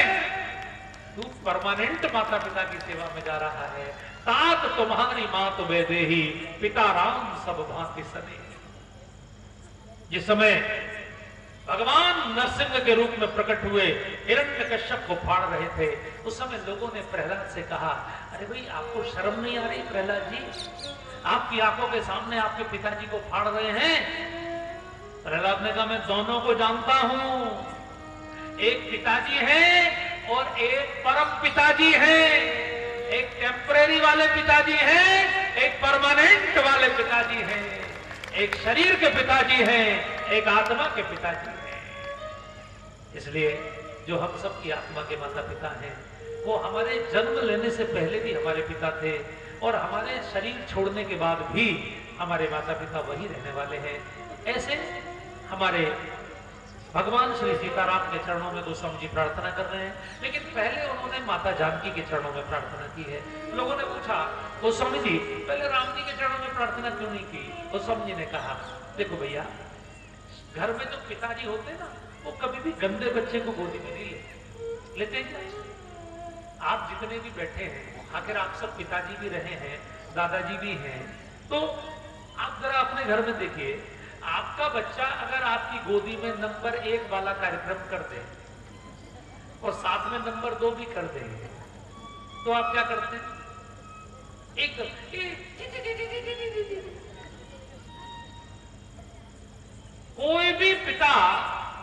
तू परमानेंट माता पिता की सेवा में जा रहा है। तात तुम्हारी मात वैदेही, पिता राम सब भांति सने। जिस समय भगवान नरसिंह के रूप में प्रकट हुए, हिरण्यकश्यप को फाड़ रहे थे, उस समय लोगों ने प्रहलाद से कहा, अरे भाई आपको शर्म नहीं आ रही प्रहलाद जी, आपकी आंखों के सामने आपके पिताजी को फाड़ रहे हैं। प्रहलाद ने कहा मैं दोनों को जानता हूं, एक पिताजी है और एक परम पिताजी है। एक टेम्परेरी वाले पिताजी हैं, एक परमानेंट वाले पिताजी हैं। एक शरीर के पिताजी हैं, एक आत्मा के पिताजी हैं। इसलिए जो हम सब की आत्मा के माता पिता हैं, वो हमारे जन्म लेने से पहले भी हमारे पिता थे और हमारे शरीर छोड़ने के बाद भी हमारे माता पिता वही रहने वाले हैं। ऐसे हमारे भगवान श्री सीताराम के चरणों में गोस्वामी जी प्रार्थना कर रहे हैं, लेकिन पहले उन्होंने माता जानकी के चरणों में प्रार्थना की है। लोगों ने पूछा गोस्वामी जी पहले राम जी के चरणों में प्रार्थना क्यों नहीं की? गोस्वामी जी ने कहा देखो भैया, घर में जो पिताजी होते हैं ना, वो कभी भी गंदे बच्चे को गोदी में नहीं लेते हैं। आप जितने भी बैठे हैं, आखिर आप सब पिताजी भी रहे हैं, दादाजी भी हैं, तो आप जरा अपने घर में देखिए, आपका बच्चा अगर आपकी गोदी में नंबर 1 वाला कार्यक्रम कर दे और साथ में नंबर 2 भी कर दे, तो आप क्या करते हैं? एकदम कोई भी पिता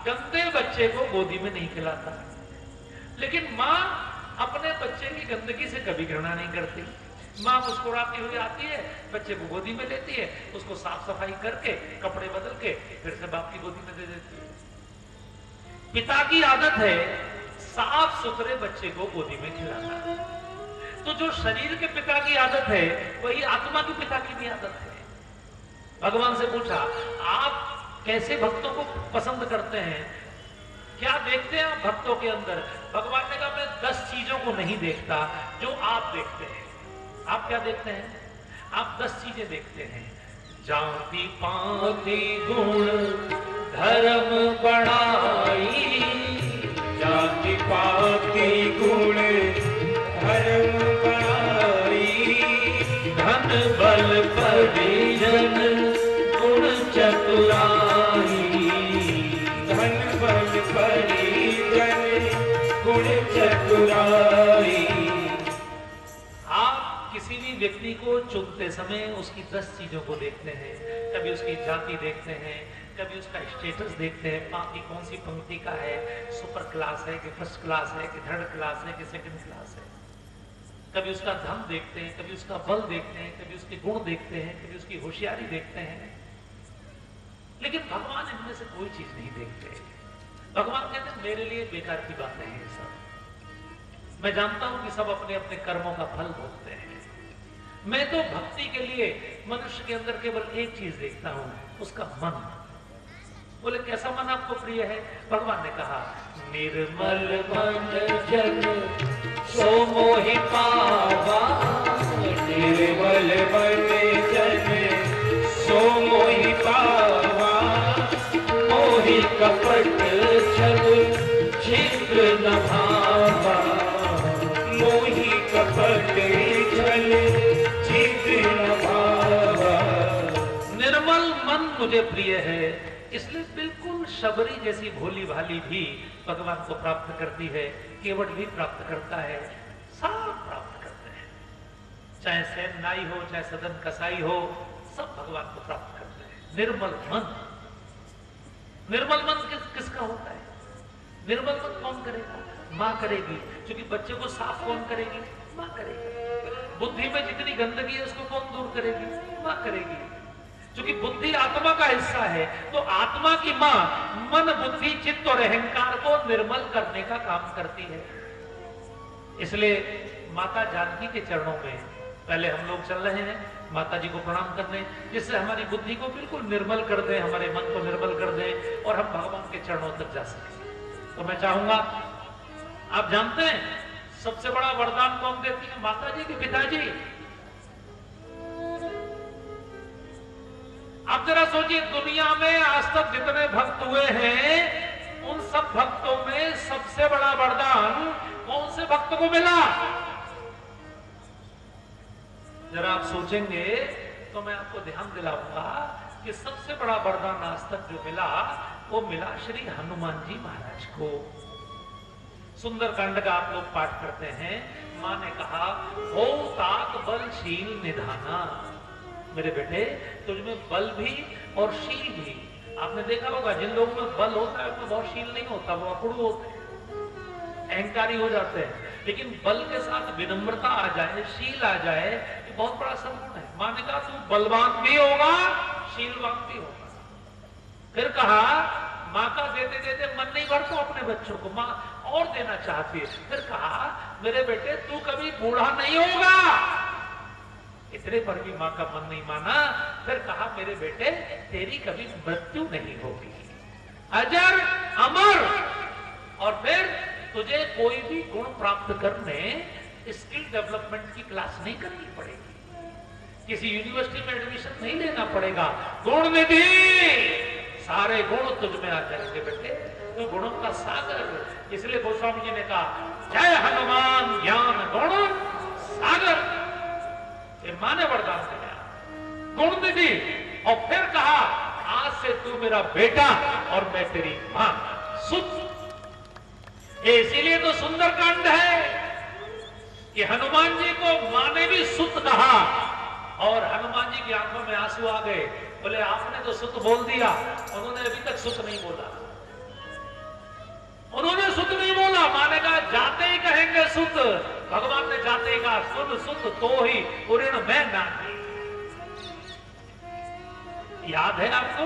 गंदे बच्चे को गोदी में नहीं खिलाता, लेकिन मां अपने बच्चे की गंदगी से कभी घृणा नहीं करती। माँ मुस्कुराती हुई आती है, बच्चे को गोदी में लेती है, उसको साफ सफाई करके कपड़े बदल के फिर से बाप की गोदी में दे देती है। पिता की आदत है साफ सुथरे बच्चे को गोदी में खिलाना। तो जो शरीर के पिता की आदत है, वही आत्मा के पिता की भी आदत है। भगवान से पूछा आप कैसे भक्तों को पसंद करते हैं, क्या देखते हैं आप भक्तों के अंदर? भगवान ने कहा मैं 10 चीजों को नहीं देखता जो आप देखते हैं। आप क्या देखते हैं? आप 10 चीजें देखते हैं। जाति पाति गुण धर्म बढ़ाई, जाति पाति गुण धर्म बढ़ाई, धन बल परिजन गुण चतुराई, धन बल परिजन गुण चतुराई। किसी भी व्यक्ति को चुनते समय उसकी 10 चीजों को देखते हैं। कभी उसकी जाति देखते हैं, कभी उसका स्टेटस देखते हैं, पापी कौन सी पंक्ति का है, सुपर क्लास है कि फर्स्ट क्लास है कि थर्ड क्लास है कि सेकंड क्लास है। कभी उसका धन देखते हैं, कभी उसका बल देखते हैं, कभी उसके गुण देखते हैं, कभी उसकी होशियारी देखते हैं। लेकिन भगवान इनमें से कोई चीज नहीं देखते। भगवान कहते हैं मेरे लिए बेकार की बातें हैं ये सब। मैं जानता हूं कि सब अपने अपने कर्मों का फल भोगते हैं। मैं तो भक्ति के लिए मनुष्य के अंदर केवल एक चीज देखता हूं, उसका मन। बोले कैसा मन आपको प्रिय है? भगवान ने कहा निर्मल मन जन सो मोहि पावा, निर्मल मन जन सो मोहि पावा, मोहि कपट छल छिद्र न भावा, मोहि कपट छल छिद्र न भावा। निर्मल मन मुझे प्रिय है, इसलिए बिल्कुल शबरी जैसी भोली भाली भी भगवान को प्राप्त करती है, केवट भी प्राप्त करता है, सब प्राप्त करते हैं। चाहे सैन नाई हो, चाहे सदन कसाई हो, सब भगवान को प्राप्त करते हैं। निर्मल मन, निर्मल मन किसका होता है? निर्मल मन कौन करेगा? माँ करेगी, क्योंकि बच्चे को साफ कौन करेगी? माँ करेगी। बुद्धि में जितनी गंदगी है उसको कौन दूर करेगी? माँ करेगी। क्योंकि बुद्धि आत्मा का हिस्सा है, तो आत्मा की मां मन, बुद्धि, चित्त और अहंकार को निर्मल करने का काम करती है। इसलिए माता जानकी के चरणों में पहले हम लोग चल रहे हैं, माता जी को प्रणाम करने, जिससे हमारी बुद्धि को बिल्कुल निर्मल कर दें, हमारे मन को निर्मल कर दें और हम भगवान के चरणों तक जा सकें। तो मैं चाहूंगा, आप जानते हैं सबसे बड़ा वरदान कौन देती है? माता जी के पिताजी। आप जरा सोचिए, दुनिया में आज तक जितने भक्त हुए हैं उन सब भक्तों में सबसे बड़ा वरदान कौन से भक्त को मिला? जरा आप सोचेंगे तो मैं आपको ध्यान दिलाऊंगा कि सबसे बड़ा वरदान आज तक जो मिला वो मिला श्री हनुमान जी महाराज को। सुंदरकांड का आप लोग पाठ करते हैं, मां ने कहा, हो तात बलशील निधाना। मेरे बेटे, तुझमें बल भी और शील भी। आपने देखा होगा जिन लोगों में बल होता है उनमें बहुत शील नहीं होता, वो अकड़ू होते हैं, अहंकारी हो जाते हैं। लेकिन बल के साथ विनम्रता आ जाए, शील आ जाए, ये बहुत बड़ा सद्गुण है। मां ने कहा तू बलवान भी होगा, शीलवान भी होगा। फिर कहा, मां का देते देते मन नहीं भरता अपने बच्चों को, मां और देना चाहती है। फिर कहा, मेरे बेटे तू कभी बूढ़ा नहीं होगा। इतने पर भी मां का मन नहीं माना। फिर कहा, मेरे बेटे तेरी कभी मृत्यु नहीं होगी, अजर अमर। और फिर तुझे कोई भी गुण प्राप्त करने स्किल डेवलपमेंट की क्लास नहीं करनी पड़ेगी, किसी यूनिवर्सिटी में एडमिशन नहीं लेना पड़ेगा। गुण निधि, सारे गुण तुझ में आ जाएंगे बेटे, तो गुणों का सागर। इसलिए गोस्वामी जी ने कहा, जय हनुमान ज्ञान गुण सागर। मां ने वरदान दिया, गुण निधि। और फिर कहा, आज से तू मेरा बेटा और मैं तेरी मां सुत। इसीलिए तो सुंदरकांड है कि हनुमान जी को मां ने भी सुत कहा और हनुमान जी की आंखों में आंसू आ गए। बोले, आपने तो सुत बोल दिया, उन्होंने अभी तक सुत नहीं बोला। उन्होंने सुत नहीं बोला। मां ने कहा, जाते ही कहेंगे सुत। भगवान ने जाते ही कहा, सुन सुत तो ही उऋण में ना। याद है आपको?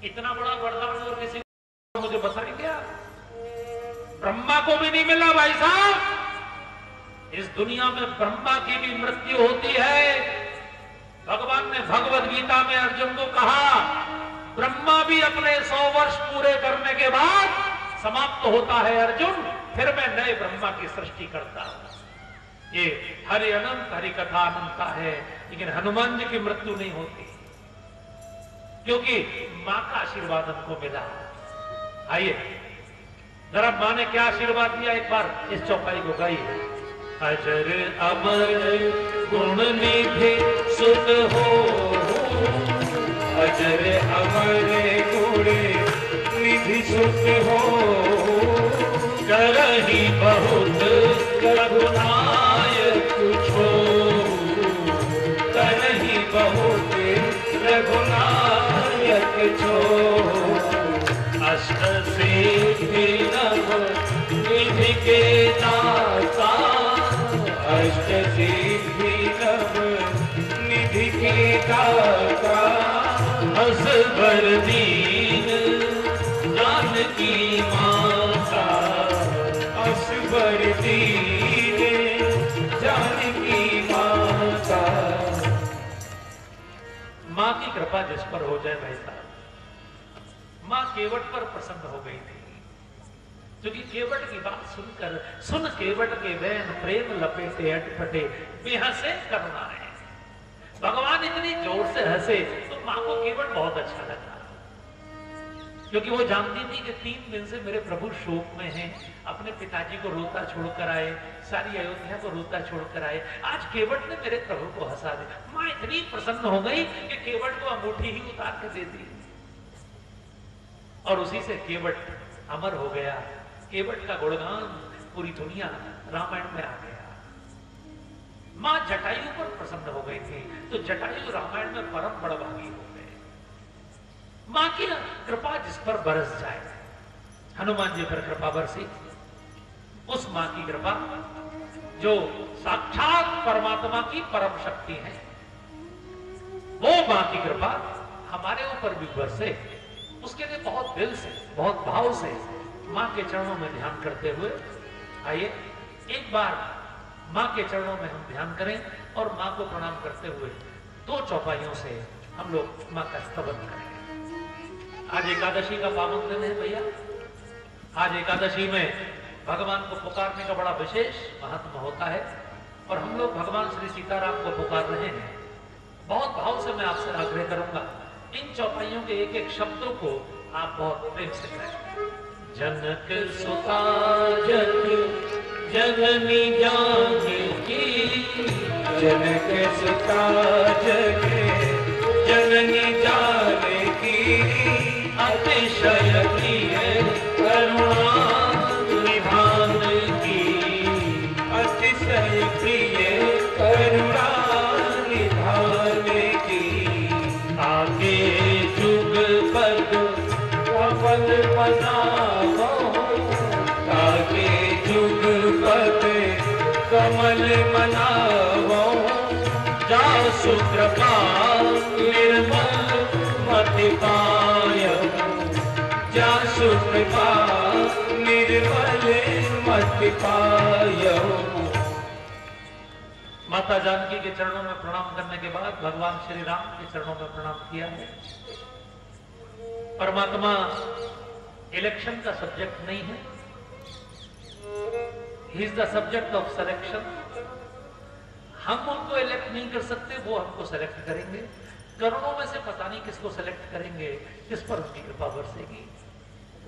इतना बड़ा वरदान और किसी को मुझे बताएंगे आप? ब्रह्मा को भी नहीं मिला भाई साहब। इस दुनिया में ब्रह्मा की भी मृत्यु होती है। भगवान ने भगवद गीता में अर्जुन को कहा, ब्रह्मा भी अपने 100 वर्ष पूरे करने के बाद समाप्त होता है अर्जुन, फिर मैं नए ब्रह्मा की सृष्टि करता हूं। ये हरि अनंत, हरि कथा अनंता है। लेकिन हनुमान जी की मृत्यु नहीं होती क्योंकि मां का आशीर्वाद हमको मिला। आइए जरा मां ने क्या आशीर्वाद दिया, एक बार इस चौपाई को गाइए। अजर अमर गुण निधि सुत हो, अजर अमर गुण निधि सुत हो, करही बहुत रघुनायक छो, करही बहुत रघुनायक छो। अष्ट सिद्धि नव निधि के दाता, अष्ट सिद्धि नव निधि के दाता। असबर दीन जानकी माता, असबर दीन जानकी माता। मां की कृपा जिस पर हो जाए भाई साहब। मां केवट पर प्रसन्न हो गई थी, क्योंकि केवट की बात सुनकर, सुन केवट के बैन प्रेम लपेटे अटपटे बेहसे करना है। भगवान इतनी जोर से हंसे तो मां को केवट बहुत अच्छा लगा, क्योंकि वो जानती थी कि 3 दिन से मेरे प्रभु शोक में हैं, अपने पिताजी को रोता छोड़कर आए, सारी अयोध्या को रोता छोड़कर आए, आज केवट ने मेरे प्रभु को हंसा दिया। मां इतनी प्रसन्न हो गई कि केवट को अंगूठी ही उतार के दे दी और उसी से केवट अमर हो गया। केवट का गुणगान पूरी दुनिया रामायण में आ गया। मां जटायु पर प्रसन्न हो गई थी, तो जटायु रामायण में परम बड़भागी हो गए। मां की कृपा जिस पर बरस जाए, हनुमान जी पर कृपा बरसी। उस मां की कृपा जो साक्षात परमात्मा की परम शक्ति है, वो मां की कृपा हमारे ऊपर भी बरसे, उसके लिए बहुत दिल से, बहुत भाव से मां के चरणों में ध्यान करते हुए आइए एक बार मां के चरणों में हम ध्यान करें और मां को प्रणाम करते हुए दो चौपाइयों से हम लोग मां का स्तवन करेंगे। आज एकादशी का पावन दिन है भैया। आज एकादशी में भगवान को पुकारने का बड़ा विशेष महत्व होता है और हम लोग भगवान श्री सीताराम को पुकार रहे हैं। बहुत भाव से मैं आपसे आग्रह करूंगा, इन चौपाइयों के एक एक शब्दों को आप बहुत प्रेम से करें। जनक सुता जननी जानकी, जनक सुता जननी जानकी, अतिशय प्रिय करुणा निधान की, अतिशय प्रिय करुणा निधान की। आगे जुग पद कमल बनावो, आगे जुग पद कमल मनावो, जासु कृपा निर्मल मति पायो, जासु कृपा निर्मल मति पायो। माता जानकी के चरणों में प्रणाम करने के बाद भगवान श्री राम के चरणों में प्रणाम किया है। परमात्मा इलेक्शन का सब्जेक्ट नहीं है, he is the subject of selection. हम उनको इलेक्ट नहीं कर सकते, वो हमको सेलेक्ट करेंगे। करोड़ों में से पता नहीं किसको सेलेक्ट करेंगे, किस पर उनकी कृपा बरसेगी।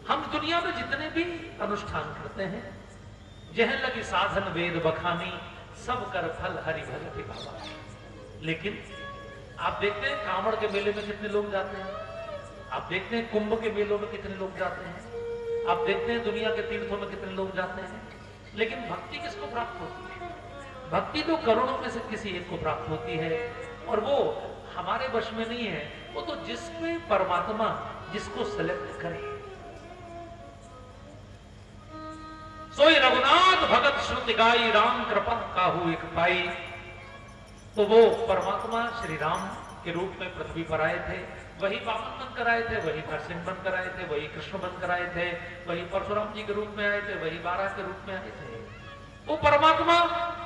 हम दुनिया में जितने भी अनुष्ठान करते हैं, जह लगी साधन वेद बखानी, सब कर फल हरि भगति बाबा। लेकिन आप देखते हैं कांवड़ के मेले में कितने लोग जाते हैं, आप देखते हैं कुंभ के मेलों में कितने लोग जाते हैं, आप देखते हैं दुनिया के तीर्थों में कितने लोग जाते हैं, लेकिन भक्ति किसको प्राप्त होती है? भक्ति तो करोड़ों में से किसी एक को प्राप्त होती है और वो हमारे वश में नहीं है। वो तो जिसमें परमात्मा जिसको सेलेक्ट करे। सोई रघुनाथ भगत श्रुति गाई, राम कृपा काहू एक पाई। तो वो परमात्मा श्री राम के रूप में पृथ्वी पर आए थे, वही वामन बनकर आए थे, वही नरसिंह बनकर आए थे, वही कृष्ण बनकर आए थे, वही परशुराम जी के रूप में आए थे, वही बारह के रूप में आए थे। वो परमात्मा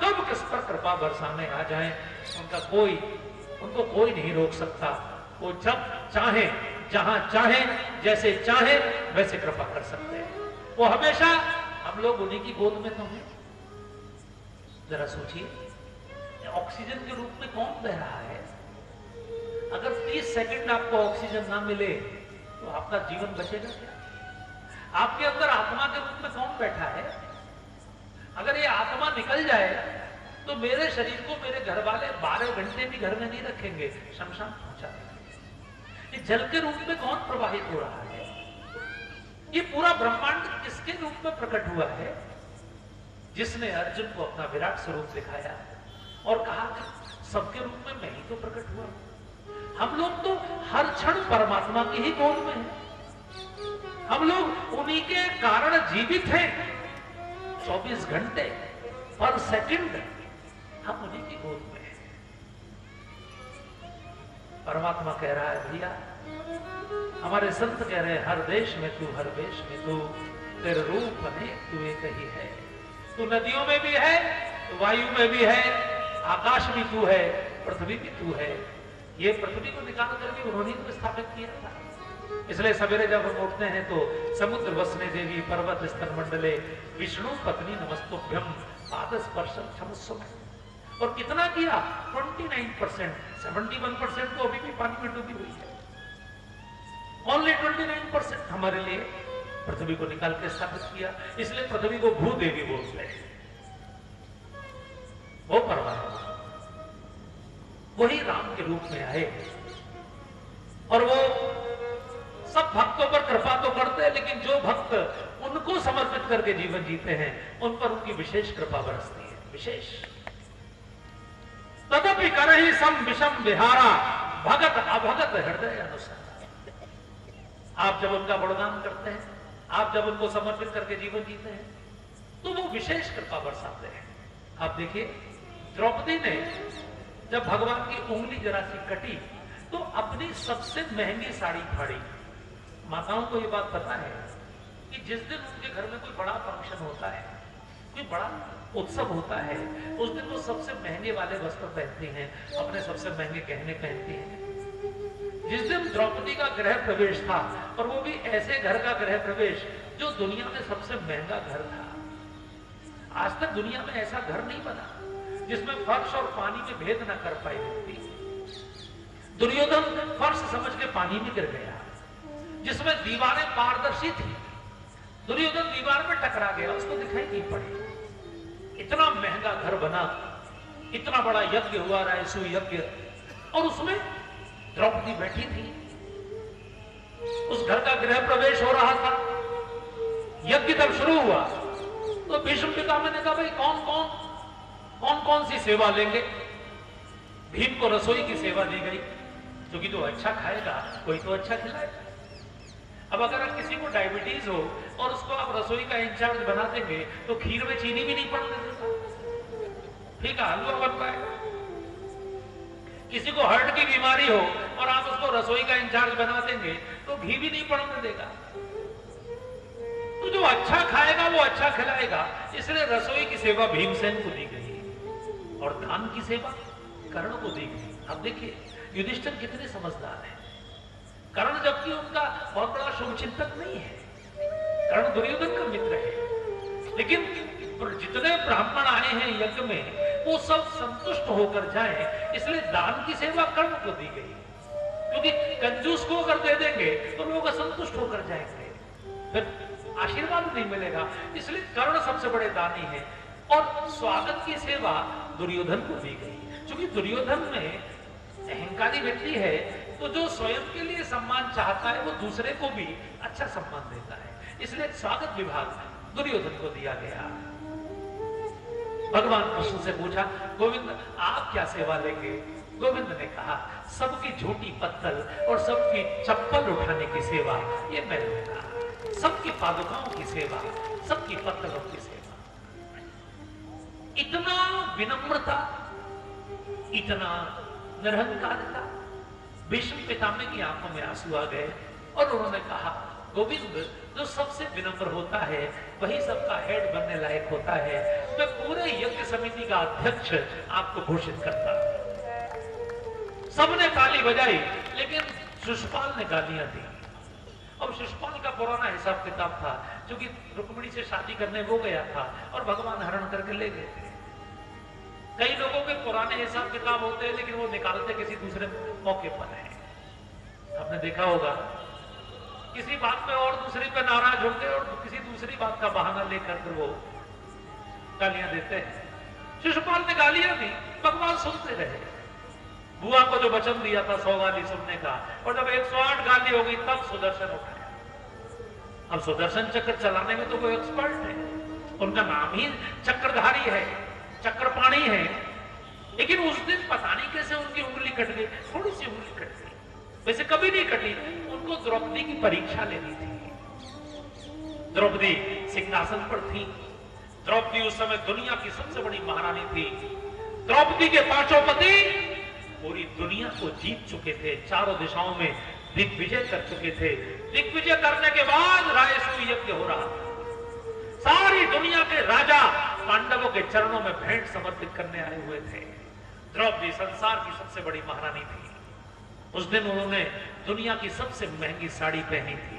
कब किस पर कृपा बरसाने आ जाए, उनको कोई नहीं रोक सकता। वो जब चाहे, जहां चाहे, जैसे चाहे वैसे कृपा कर सकते हैं। वो हमेशा, हम लोग उन्हीं की गोद में तो हैं। जरा सोचिए, ऑक्सीजन के रूप में कौन बह रहा है? अगर 30 सेकंड आपको ऑक्सीजन ना मिले तो आपका जीवन बचेगा क्या? आपके अंदर आत्मा के रूप में कौन बैठा है? अगर ये आत्मा निकल जाए तो मेरे शरीर को मेरे घर वाले 12 घंटे भी घर में नहीं रखेंगे, शमशान पहुंचा देंगे। ये जल के रूप में कौन प्रवाहित हो रहा है? ये पूरा ब्रह्मांड किसके रूप में प्रकट हुआ है? जिसने अर्जुन को अपना विराट स्वरूप दिखाया और कहा कि सबके रूप में मैं ही तो प्रकट हुआ। हम लोग तो हर क्षण परमात्मा की ही गोद में हैं। हम लोग उन्हीं के कारण जीवित हैं। 24 घंटे पर सेकंड हम उन्हीं की गोद में हैं। परमात्मा कह रहा है, भैया हमारे संत कह रहे हैं, हर देश में तू, हर वेश में तू, तेरे रूप अनेक तू एक ही है। तू नदियों में भी है, तू वायु में भी है, आकाश भी तू है, पृथ्वी भी तू है। ये पृथ्वी को निकाल करके उन्होंने तो स्थापित किया था। इसलिए सवेरे जब हम उठते हैं तो समुद्र वसने देवी पर्वत स्तन मंडले विष्णु पत्नी नमस्तुभ्यम पाद स्पर्शम क्षमस्व। और कितना किया? 29%, 71% तो अभी भी पानी में डूबी हुई है। ओनली 29% हमारे लिए पृथ्वी को निकाल के स्थापित किया। इसलिए पृथ्वी को भूदेवी बोलते हैं। वो परमात्मा वही राम के रूप में आए और वो सब भक्तों पर कृपा तो करते हैं, लेकिन जो भक्त उनको समर्पित करके जीवन जीते हैं उन पर उनकी विशेष कृपा बरसती है। विशेष तदपि करहि सम विषम विहारा, भगत अभगत हृदय अनुसार। आप जब उनका गुणगान करते हैं, आप जब उनको समर्पित करके जीवन जीते हैं, तो वो विशेष कृपा बरसाते हैं। आप देखिए, द्रौपदी ने जब भगवान की उंगली जरा सी कटी तो अपनी सबसे महंगी साड़ी फाड़ी। माताओं को ये बात पता है कि जिस दिन उनके घर में कोई बड़ा फंक्शन होता है, कोई बड़ा उत्सव होता है, उस दिन वो सबसे महंगे वाले वस्त्र पहनती हैं, अपने सबसे महंगे गहने पहनती हैं। जिस दिन द्रौपदी का गृह प्रवेश था, और वो भी ऐसे घर का गृह प्रवेश जो दुनिया में सबसे महंगा घर था। आज तक दुनिया में ऐसा घर नहीं बना जिसमें फर्श और पानी में भेद न कर पाए व्यक्ति। दुर्योधन फर्श समझ के पानी में गिर गया, जिसमें दीवारें पारदर्शी थी। दुर्योधन दीवार में टकरा गया, उसको दिखाई नहीं पड़ी। इतना महंगा घर बना, इतना बड़ा यज्ञ हुआ, रायसू यज्ञ, और उसमें द्रौपदी बैठी थी। उस घर का गृह प्रवेश हो रहा था, यज्ञ तब शुरू हुआ तो भीष्म पितामह ने कहा, भाई कौन कौन सी सेवा लेंगे। भीम को रसोई की सेवा दी गई, क्योंकि जो अच्छा खाएगा कोई तो अच्छा खिलाएगा। अब अगर आप किसी को डायबिटीज हो और उसको आप रसोई का इंचार्ज बना देंगे तो खीर में चीनी भी नहीं पड़ने देगा, ठीक है, हलवा बन पाएगा। किसी को हार्ट की बीमारी हो और आप उसको रसोई का इंचार्ज बना देंगे तो घी भी नहीं पड़ने देगा। तो जो अच्छा खाएगा वो अच्छा खिलाएगा, इसलिए रसोई की सेवा भीमसेन को दी गई और दान की सेवा कर्ण को दी गई। अब देखिए युधिष्ठिर कितने समझदार हैं। कर्ण जबकि उनका बहुत बड़ा शुभचिंतक नहीं है, कर्ण दुर्योधन का मित्र है, लेकिन जितने ब्राह्मण आए हैं यज्ञ में वो सब संतुष्ट होकर जाएं, इसलिए दान की सेवा कर्ण को दी गई। क्योंकि कंजूस को अगर दे देंगे तो लोग असंतुष्ट होकर जाएंगे, फिर आशीर्वाद नहीं मिलेगा, इसलिए कर्ण सबसे बड़े दानी है। और स्वागत की सेवा दुर्योधन को दी गई, क्योंकि दुर्योधन में अहंकारी व्यक्ति है, तो जो स्वयं के लिए सम्मान चाहता है वो दूसरे को भी अच्छा सम्मान देता है, इसलिए स्वागत विभाग दुर्योधन को दिया गया। भगवान कृष्ण से पूछा, गोविंद आप क्या सेवा लेंगे। गोविंद ने कहा, सबकी झूठी पत्तल और सबकी चप्पल उठाने की सेवा ये मैं लूंगा, सबकी पादुकाओं की सेवा, सबकी पत्तलों की सेवा। इतना विनम्रता, इतना निरहंकारता, भीष्म पितामह की आंखों में आंसू आ गए और उन्होंने कहा, गोविंद जो सबसे विनम्र होता है वही सबका हेड बनने लायक होता है, मैं पूरे यज्ञ समिति का अध्यक्ष आपको घोषित करता हूं। सबने ताली बजाई, लेकिन शिशुपाल ने गालियां दी। अब शिशुपाल का पुराना हिसाब किताब था, क्योंकि रुक्मिणी से शादी करने वो गया था और भगवान हरण करके ले गए थे। कई लोगों के पुराने हिसाब किताब होते हैं, लेकिन वो निकालते किसी दूसरे मौके पर है। आपने देखा होगा, किसी बात पे और दूसरी पे नाराज होते और किसी दूसरी बात का बहाना लेकर वो गालियां देते हैं। शिशुपाल ने गालियां दी, भगवान सुनते रहे। बुआ को जो वचन दिया था 100 गाली सुनने का, और जब 108 गाली हो गई तब सुदर्शन उठाया। अब सुदर्शन चक्र चलाने में तो वो एक्सपर्ट है, उनका नाम ही चक्रधारी है, चक्रपाणी है। लेकिन उस दिन पता नहीं कैसे उनकी उंगली कट गई, थोड़ी सी उंगली कट गई, वैसे कभी नहीं कटी। उनको द्रौपदी की परीक्षा लेनी थी। द्रौपदी सिंहासन पर थी। द्रौपदी उस समय दुनिया की सबसे बड़ी महारानी थी। द्रौपदी के पांचों पति पूरी दुनिया को जीत चुके थे, चारों दिशाओं में दिग्विजय कर चुके थे। दिग्विजय करने के बाद रायसू यज्ञ हो रहा था। सारी दुनिया के राजा पांडवों के चरणों में भेंट समर्पित करने आए हुए थे। द्रौपदी संसार की सबसे बड़ी महारानी थी। उस दिन उन्होंने दुनिया की सबसे महंगी साड़ी पहनी थी।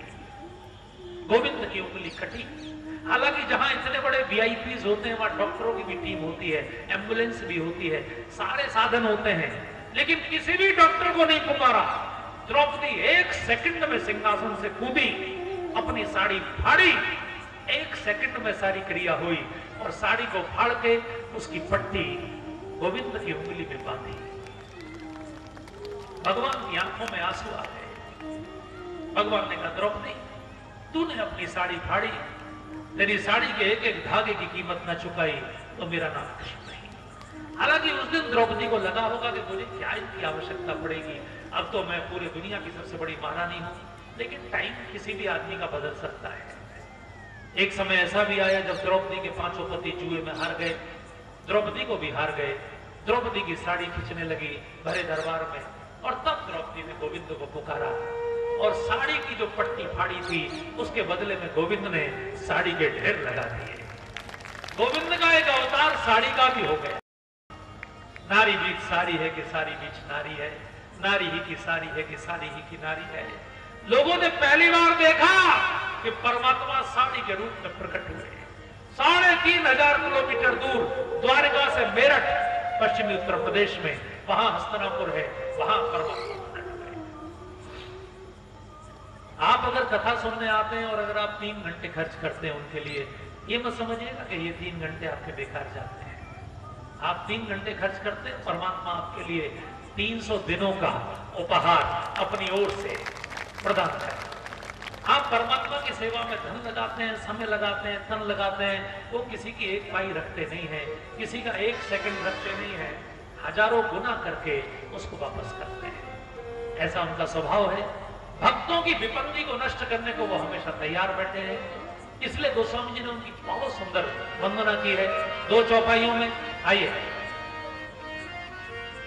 गोविंद की उंगली कटी। हालांकि जहां इतने बड़े वीआईपीज होते हैं वहां डॉक्टरों की भी टीम होती है, एम्बुलेंस भी होती है, सारे साधन होते हैं, लेकिन किसी भी डॉक्टर को नहीं पुकारा। द्रौपदी 1 सेकंड में सिंहासन से कूदी, अपनी साड़ी फाड़ी, 1 सेकंड में सारी क्रिया हुई और साड़ी को फाड़ के उसकी पट्टी गोविंद की उंगली में बांधी। भगवान की आंखों में आंसू आ गए। भगवान ने कहा, द्रौपदी तूने अपनी साड़ी फाड़ी, तेरी साड़ी के एक एक धागे की कीमत न चुकाई तो मेरा नाम कृष्ण नहीं। हालांकि उस दिन द्रौपदी को लगा होगा कि मुझे क्या इनकी आवश्यकता पड़ेगी, अब तो मैं पूरी दुनिया की सबसे बड़ी महारानी हूं। लेकिन टाइम किसी भी आदमी का बदल सकता है। एक समय ऐसा भी आया जब द्रौपदी के पांचों पति जुए में हार गए, द्रौपदी को भी हार गए। द्रौपदी की साड़ी खींचने लगी भरे दरबार में। और तब द्रौपदी ने गोविंद को पुकारा और साड़ी की जो पट्टी फाड़ी थी उसके बदले में गोविंद ने साड़ी के ढेर लगा दिए। गोविंद का एक अवतार साड़ी का भी हो गया। नारी बीच साड़ी है कि साड़ी बीच नारी है, नारी ही की साड़ी है कि साड़ी ही की नारी है। लोगों ने पहली बार देखा कि परमात्मा साड़ी के रूप में प्रकट हुए। 3,500 किलोमीटर दूर द्वारका से मेरठ पश्चिमी उत्तर प्रदेश में, वहां हस्तनापुर है, वहां परमात्मा प्रकट हुए। आप अगर कथा सुनने आते हैं और अगर आप 3 घंटे खर्च करते हैं उनके लिए, ये मत समझिएगा कि ये 3 घंटे आपके बेकार जाते हैं। आप 3 घंटे खर्च करते हैं, परमात्मा आपके लिए 300 दिनों का उपहार अपनी ओर से प्रदान करें। आप परमात्मा की सेवा में धन लगाते हैं, समय लगाते हैं, तन लगाते हैं, वो किसी की एक पाई रखते नहीं है, किसी का 1 सेकंड रखते नहीं है, हजारों गुना करके उसको वापस करते हैं। ऐसा उनका स्वभाव है। भक्तों की विपत्ति को नष्ट करने को वो हमेशा तैयार बैठे हैं। इसलिए गोस्वामी जी ने उनकी बहुत सुंदर वंदना की है 2 चौपाइयों में। आइए,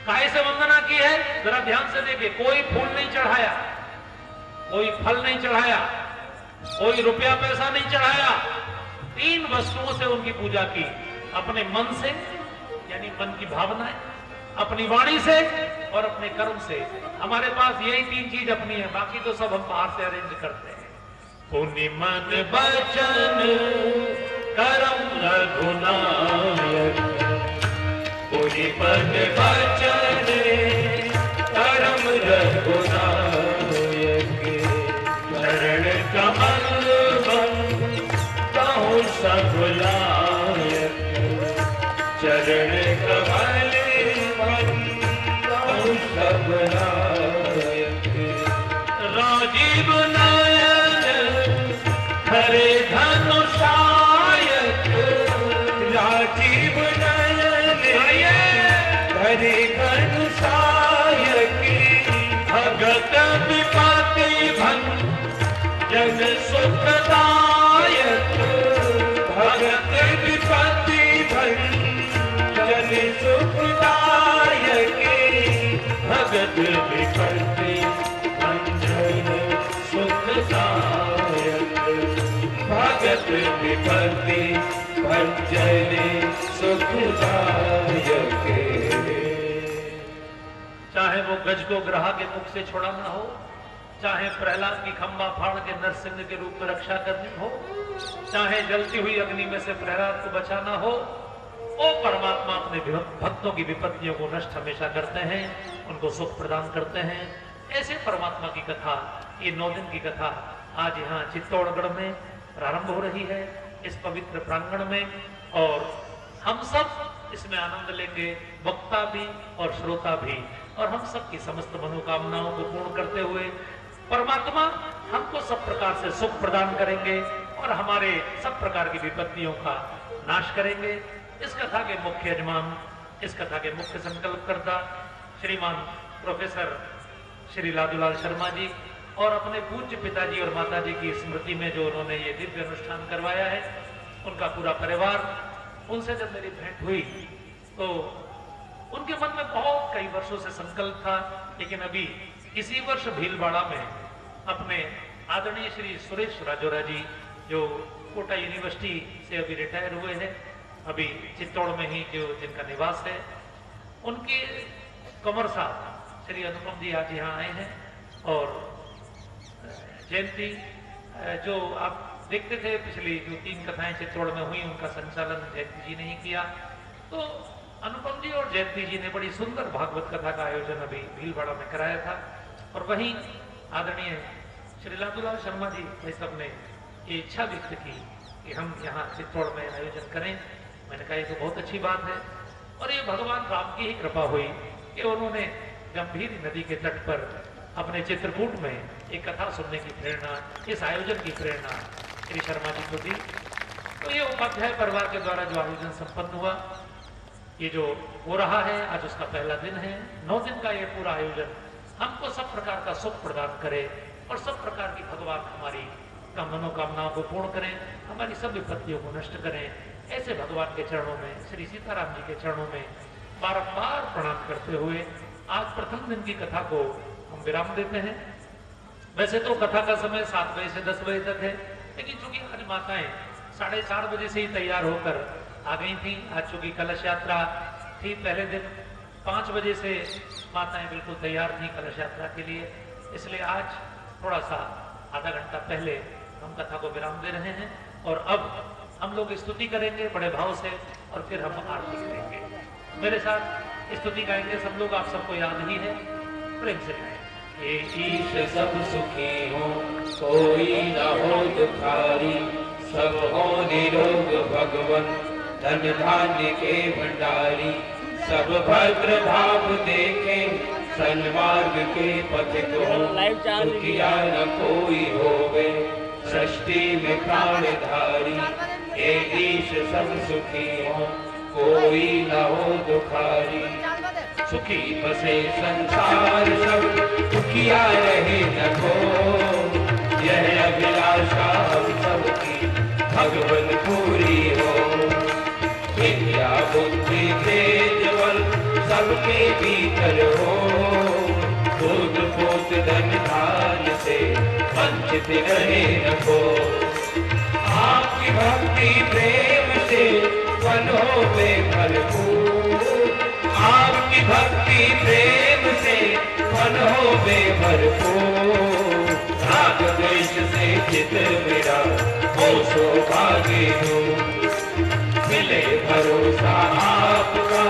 काय से वंदना की है जरा ध्यान से देखिए। कोई फूल नहीं चढ़ाया, कोई फल नहीं चढ़ाया, कोई रुपया पैसा नहीं चढ़ाया। 3 वस्तुओं से उनकी पूजा की, अपने मन से यानी मन की भावनाएं, अपनी वाणी से और अपने कर्म से। हमारे पास यही 3 चीज अपनी है, बाकी तो सब हम बाहर से अरेंज करते हैं। पुण्य मन वचन करम रघुनायक, पुण्य मन वचन करम रघुनायक, चरण कमल कहूँ सब लायक, चरण कमल कहूँ सब लायक, राजीव नयन हरे धनुषायक, राजीव नयन हरे धनुषायक, भगत विपत्ति भंजन सुखदायक, भगत विपत्ति भंजन सुखदायक, भगत विपत्ति भंजन सुखदायक, भगत विपत्ति भंजन सुखदायक। चाहे वो गज को ग्रह के मुख से छुड़ाना हो, चाहे प्रहलाद की खंबा फाड़ के नरसिंह के रूप में रक्षा करनी हो, चाहे जलती हुई अग्नि में से प्रहलाद को बचाना हो, वो परमात्मा अपने भक्तों की विपत्तियों को नष्ट हमेशा करते हैं, उनको सुख प्रदान करते हैं। ऐसे परमात्मा की कथा, ये 9 दिन की कथा आज यहाँ चित्तौड़गढ़ में प्रारंभ हो रही है, इस पवित्र प्रांगण में। और हम सब इसमें आनंद लेंगे, वक्ता भी और श्रोता भी, और हम सब की समस्त मनोकामनाओं को पूर्ण करते हुए परमात्मा हमको सब प्रकार से सुख प्रदान करेंगे और हमारे सब प्रकार की विपत्तियों का नाश करेंगे। इस कथा के मुख्य यजमान, इस कथा के मुख्य संकल्पकर्ता श्रीमान प्रोफेसर श्री लादूलाल शर्मा जी और अपने पूज्य पिताजी और माताजी की स्मृति में जो उन्होंने ये दिव्य अनुष्ठान करवाया है, उनका पूरा परिवार। उनसे जब मेरी भेंट हुई तो उनके मन में बहुत कई वर्षों से संकल्प था, लेकिन अभी इसी वर्ष भीलवाड़ा में अपने आदरणीय श्री सुरेश राजोरा जी जो कोटा यूनिवर्सिटी से अभी रिटायर हुए हैं, अभी चित्तौड़ में ही जो जिनका निवास है, उनके कमर साहब श्री अनुपम जी आज यहाँ आए हैं। और जयंती जो आप देखते थे पिछली जो 3 कथाएं चित्तौड़ में हुई, उनका संचालन जयंती जी ने ही किया। तो अनुपम जी और जयंती जी ने बड़ी सुंदर भागवत कथा का आयोजन अभी भीलवाड़ा में कराया था। और वहीं आदरणीय श्री लादूलाल शर्मा जी भाई साहब ने ये इच्छा व्यक्त की कि हम यहाँ चित्तौड़ में आयोजन करें। मैंने कहा ये तो बहुत अच्छी बात है। और ये भगवान राम की ही कृपा हुई कि उन्होंने गंभीर नदी के तट पर अपने चित्रकूट में एक कथा सुनने की प्रेरणा, इस आयोजन की प्रेरणा श्री शर्मा जी को दी। तो ये उपाध्याय परिवार के द्वारा जो आयोजन संपन्न हुआ, ये जो हो रहा है आज उसका पहला दिन है। 9 दिन का ये पूरा आयोजन हमको सब प्रकार का सुख प्रदान करे और सब प्रकार की भगवान हमारी मनोकामनाओं को पूर्ण करें, हमारी सब विपत्तियों को नष्ट करें। ऐसे भगवान के चरणों में, श्री सीताराम जी के चरणों में बारंबार प्रणाम करते हुए आज प्रथम दिन की कथा को हम विराम देते हैं। वैसे तो कथा का समय 7 बजे से 10 बजे तक है, लेकिन चूंकि आज माताएं 4:30 बजे से ही तैयार होकर आ गई थी। आज चूंकि कलश यात्रा थी, पहले दिन 5 बजे से माताएं बिल्कुल तैयार थी कलश यात्रा के लिए, इसलिए आज थोड़ा सा आधा घंटा पहले हम कथा को विराम दे रहे हैं। और अब हम लोग स्तुति करेंगे बड़े भाव से और फिर हम आरती करेंगे। मेरे साथ स्तुति गाएंगे सब लोग, आप सबको याद ही है, प्रेम से गाएंगे। हे ईश सब सुखी हो, कोई न हो दुखारी, सब हो निरोग भगवन, धन धान्य के भंडारी। सब भद्र भाव देखे, सन्मार्ग के पथिक हो, दुखिया न कोई होवे, सृष्टि में प्राणधारी। हे ईश सब सुखी हो, कोई न हो दुखारी। सुखी बसे संसार सब, दुखिया रहे न को, यह अभिलाषा हम सबकी भगवन पूरी हो। विद्या बुद्धि तेज बल सबके भीतर हो, दूध पोत धन धान से वंचित रहे न को। आपकी भक्ति प्रेम से वन हो भरपूर, आपकी भक्ति प्रेम से वन हो भरपूर। राग द्वेष से चित मेरा हो सौभाग्य हो, मिले भरोसा आपका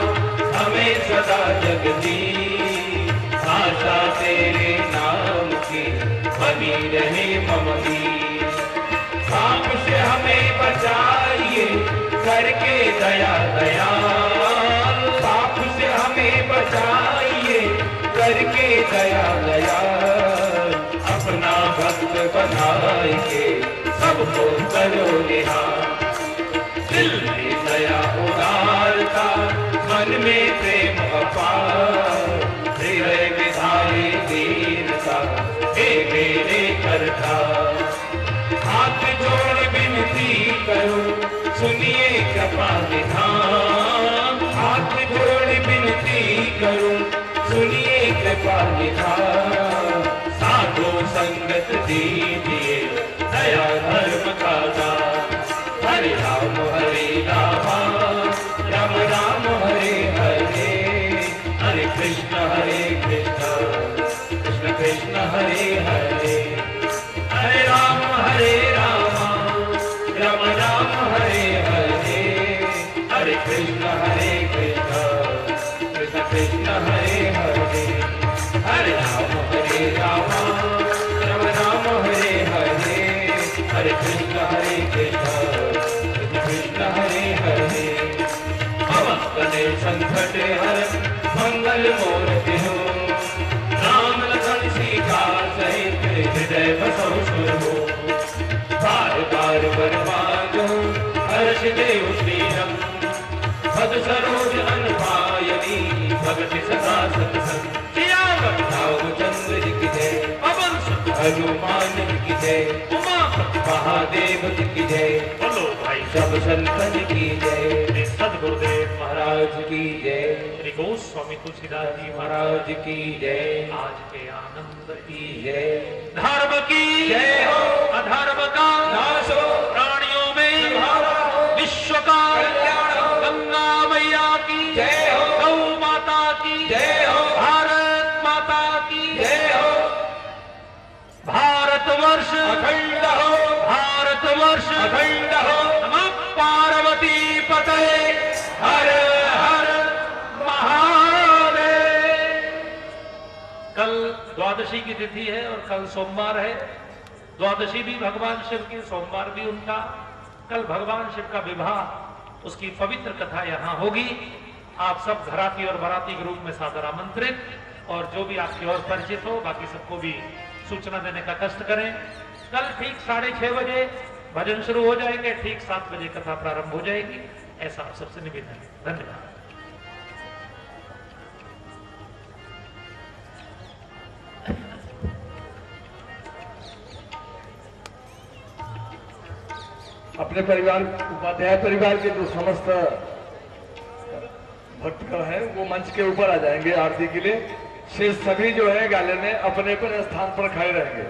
हमें सदा जगती। आशा तेरे नाम की बनी रहे ममती। पाप से हमें बचाइए करके दया दयाल, पाप से हमें बचाइए करके दया दयाल। अपना भक्त बनाइए सबको करो निहाल। दिल में दया उदारता, मन में प्रेम अपार, हृदय में धारे दीनता, हे मेरे करता। हाथ जोड़ विनती करूं, सुनिए कृपा निधान। हाथ जोड़ विनती करूं, सुनिए कृपा निधान। साधु संगत दीजिए, दया धर्म का दान। हरे राम राम राम हरे हरे, हरे कृष्ण कृष्ण कृष्ण हरे हरे। हरे राम राम राम हरे हरे, हरे कृष्ण कृष्ण कृष्ण हरे हरे। हरे राम राम राम हरे हरे, हरे कृष्ण कृष्ण हरे हरे। पवन तनय संकट हर मंगल मूर्ति हो, राम लखन सीता सहित हृदय बसो सुर हो। बार बार वर मांगो हर्ष देव श्रीरम, भज सरोज अनुपायनी भगति सदा सत्संग। सियावत रामचंद्र जी की जय, पवन सुत हनुमान जी की जय, उमा महादेव जी की जय। बोलो भाई सब संतन की जय, सदगुरुदेव महाराज की जय, श्री गोस्वामी तुलसीदास जी महाराज की जय। आज के आनंद की जय, धर्म की जय हो, अधर्म का नाश हो, प्राणियों में विश्व का कल्याण हो। गंगा मैया की जय हो, गौ माता की जय हो, भारत माता की जय हो। भारतवर्ष अखंड हो, भारतवर्ष अखंड हो। नमः पार्वती पते, हर हर महादेव। कल द्वादशी की तिथि है और कल सोमवार है। द्वादशी भी भगवान शिव की, सोमवार भी उनका। कल भगवान शिव का विवाह, उसकी पवित्र कथा यहाँ होगी। आप सब घराती और बराती के रूप में सादर आमंत्रित, और जो भी आपकी और परिचित हो, बाकी सबको भी सूचना देने का कष्ट करें। कल ठीक 6:30 बजे भजन शुरू हो जाएंगे, ठीक 7 बजे कथा प्रारंभ हो जाएगी। ऐसा आप सबसे निवेदन है। धन्यवाद। अपने परिवार, उपाध्याय परिवार के जो समस्त भक्तगण हैं वो मंच के ऊपर आ जाएंगे आरती के लिए। शेष सभी जो है गाले में अपने पर स्थान पर खड़े रहेंगे,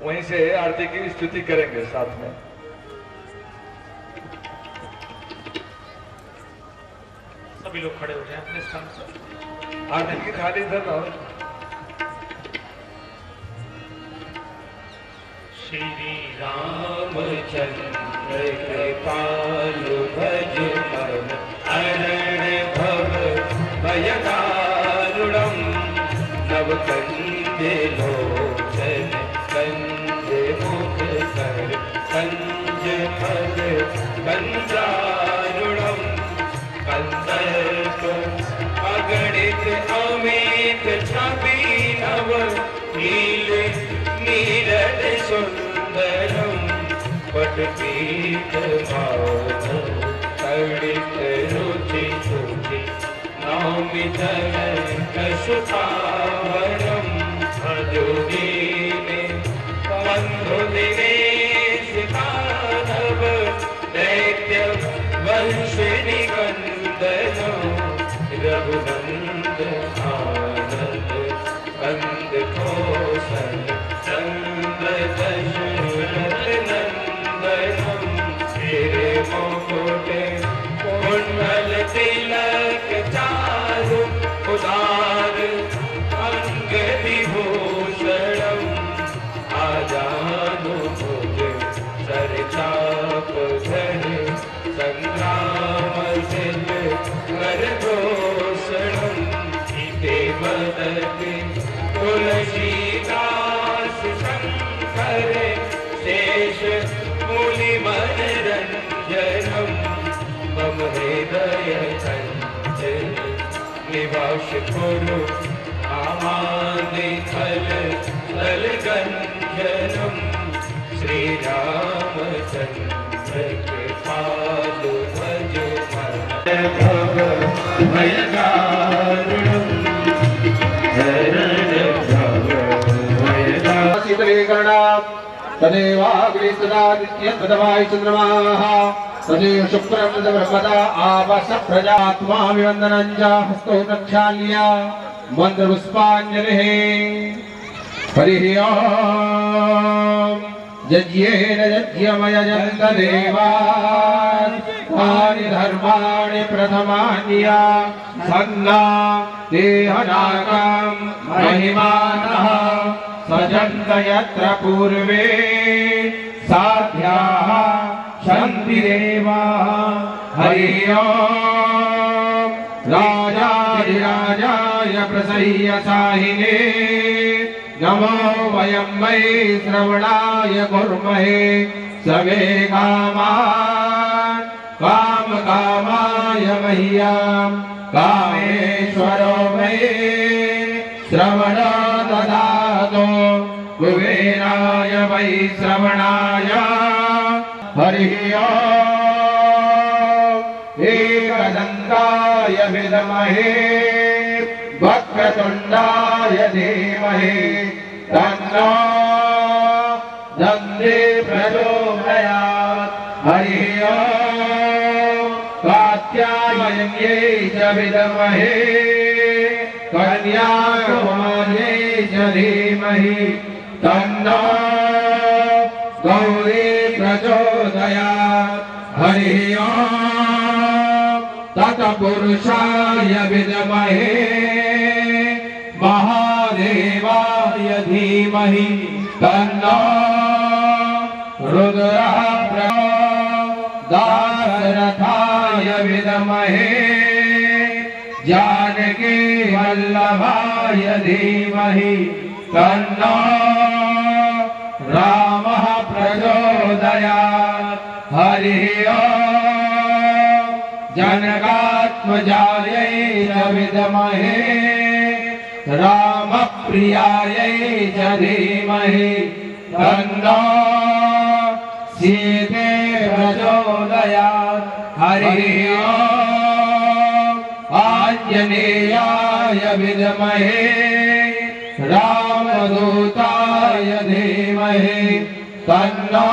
वहीं से आरती की स्तुति करेंगे साथ में। सभी लोग खड़े हो जाएं अपने स्थान पर। आरती की थाली इधर लाओ। श्री रामचंद्र कृपालु भज मन अरण भव भयदारुणम् नव कंजे लोचन कंजे मुख कर कंज फल कंजारुणम् कंदर्प अगणित अमित छवि नव नील नीरद सुंदरम् पटपीत माधव तड़ित रुचि सुचि नौमित सुखावरम् भजोदीने बंधु दिनेश दानव दैत्य वंश निकंदन रघुनंद आनंद कंद कौशल चंद्र दशरथ नंदनम तेरे मुकुट कुंडल तिलक चारु उदार अंग विभूषणम् आजानु भुज सरचाप धरि संग्राम सिल कर घोषणम् इते वदति तुलसीदास शंकर शेष मुनि मनरंजनम् मम हृदय चंचल निवास कुरु आमादि थल तल गंजनम् श्री रामचंद्र कृपालु भज मन भव भयदारुणम् शीतलीकरणा तदेवाग्निस्तदादित्यद्भुतमाय चन्द्रमाः तदेव शुक्रं ब्रह्मदा आवस प्रजात्मा विवन्दनं च हस्तौ प्रक्षाल्य मन्त्रपुष्पाञ्जलिः हरिः ओम् यज्ञेन यज्ञमयजन्त देवान् तानि धर्माणि प्रथमान्या सन्ना देहनाकं महिमानः सजन्त यत्र पूर्वे साध्याः शन्तिरेवाः हरिः ओम् राजाधिराजाय प्रसह्य साहिने नमो वयं वै श्रवणाय कुर्महे सवे कामान् कामकामाय मह्यं कामेश्वरो वै श्रवणो ददातु कुबेराय वै श्रवणाय हरिः ओम् एकदन्ताय विद्महे वक्रतुण्डाय धीमहि तन्नो दन्ति प्रचोदयात् हरिः ओम् कात्यायन्यै च विद्महे कन्याकुमार्यै च धीमहि तन्नो गौरी प्रचोदयात् हरिः ओम् तत्पुरुषाय विद्महे महादेवाय धीमहि तन्नो रुद्रः दाशरथाय विद्महे जानकी वल्लभाय धीमहि तन्नो रामः प्रचोदयात् हरिः ओम् जनकात्मजायै च विद्महे रामप्रियायै च धीमहि तन्नो सीते प्रचोदयात् हरिः ओम् आञ्जनेयाय विद्महे रामदूताय धीमहि तन्नो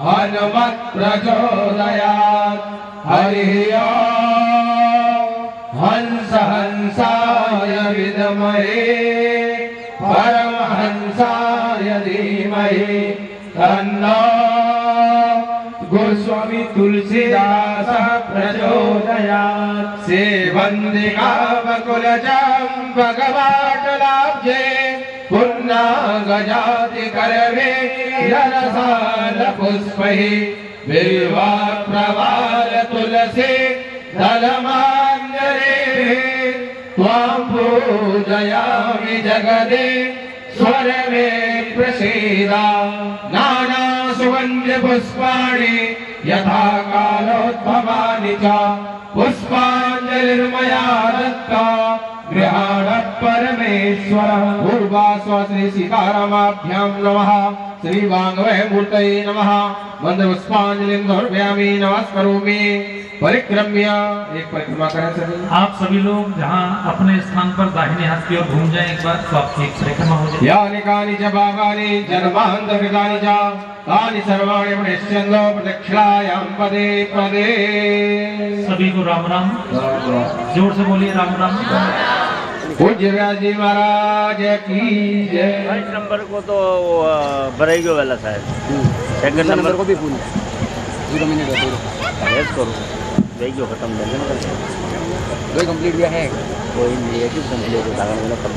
हनुमत् प्रचोदयात् हरिः ओम् हंस हंसाय विद्महे परमहंसाय धीमहि तन्नो गोस्वामी तुलसीदास प्रचोदयात्। सेवन्दिका बकुलजं भगवाटलाब्जे पुन्नागजाति करवे रसाल पुष्पैः बिल्वात् प्रवाल तुलसी दलमाञ्जरे त्वां पूजयामि जगदे स्वर मे प्रसीदा। नाना सुगन्ध पुष्पाणि यथा कालोद्भवानि च पुष्पाञ्जलिर्मया दत्ता गृहाण परमेश्वर। पूर्वास्व श्री सीतारामाभ्यां नमः। श्री वाङ्मय मूर्तये नमः। मंदपुष्पाञ्जलिं समर्पयामि नमस्करोमि। परिक्रम्य एक परिक्रमा करें सभी। आप सभी लोग जहाँ अपने स्थान पर दाहिने हाथ की ओर घूम जाएं एक बार, तो आपकी एक परिक्रमा हो जाए। यानि कानि च भागानि जन्मान्तर्गतानि च तानि सर्वाणि पुनश्चन्द्रो प्रदक्षिणायां पदे पदे। सभी को राम राम, जोर से बोलिए राम राम। पूज्य व्यास जी महाराज की जय। 22 नंबर को तो बरेगो वाला शायद, सेकंड नंबर को भी फूल यस करो देखियो खत्म कर देना। कोई कंप्लीट भी है, कोई नहीं है कि कंप्लीट हो जाएगा मैंने कब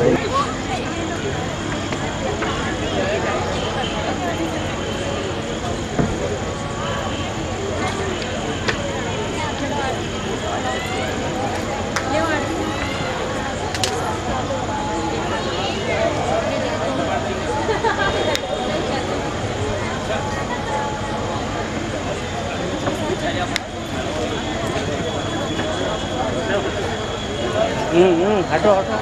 हटो अच्छा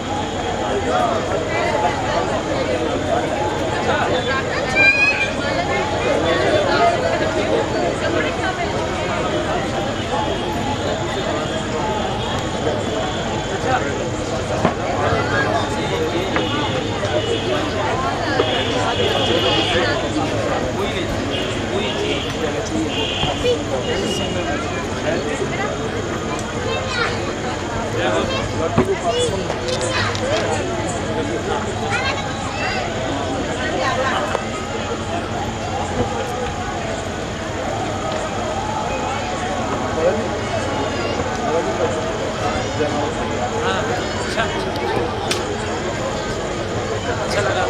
लगा।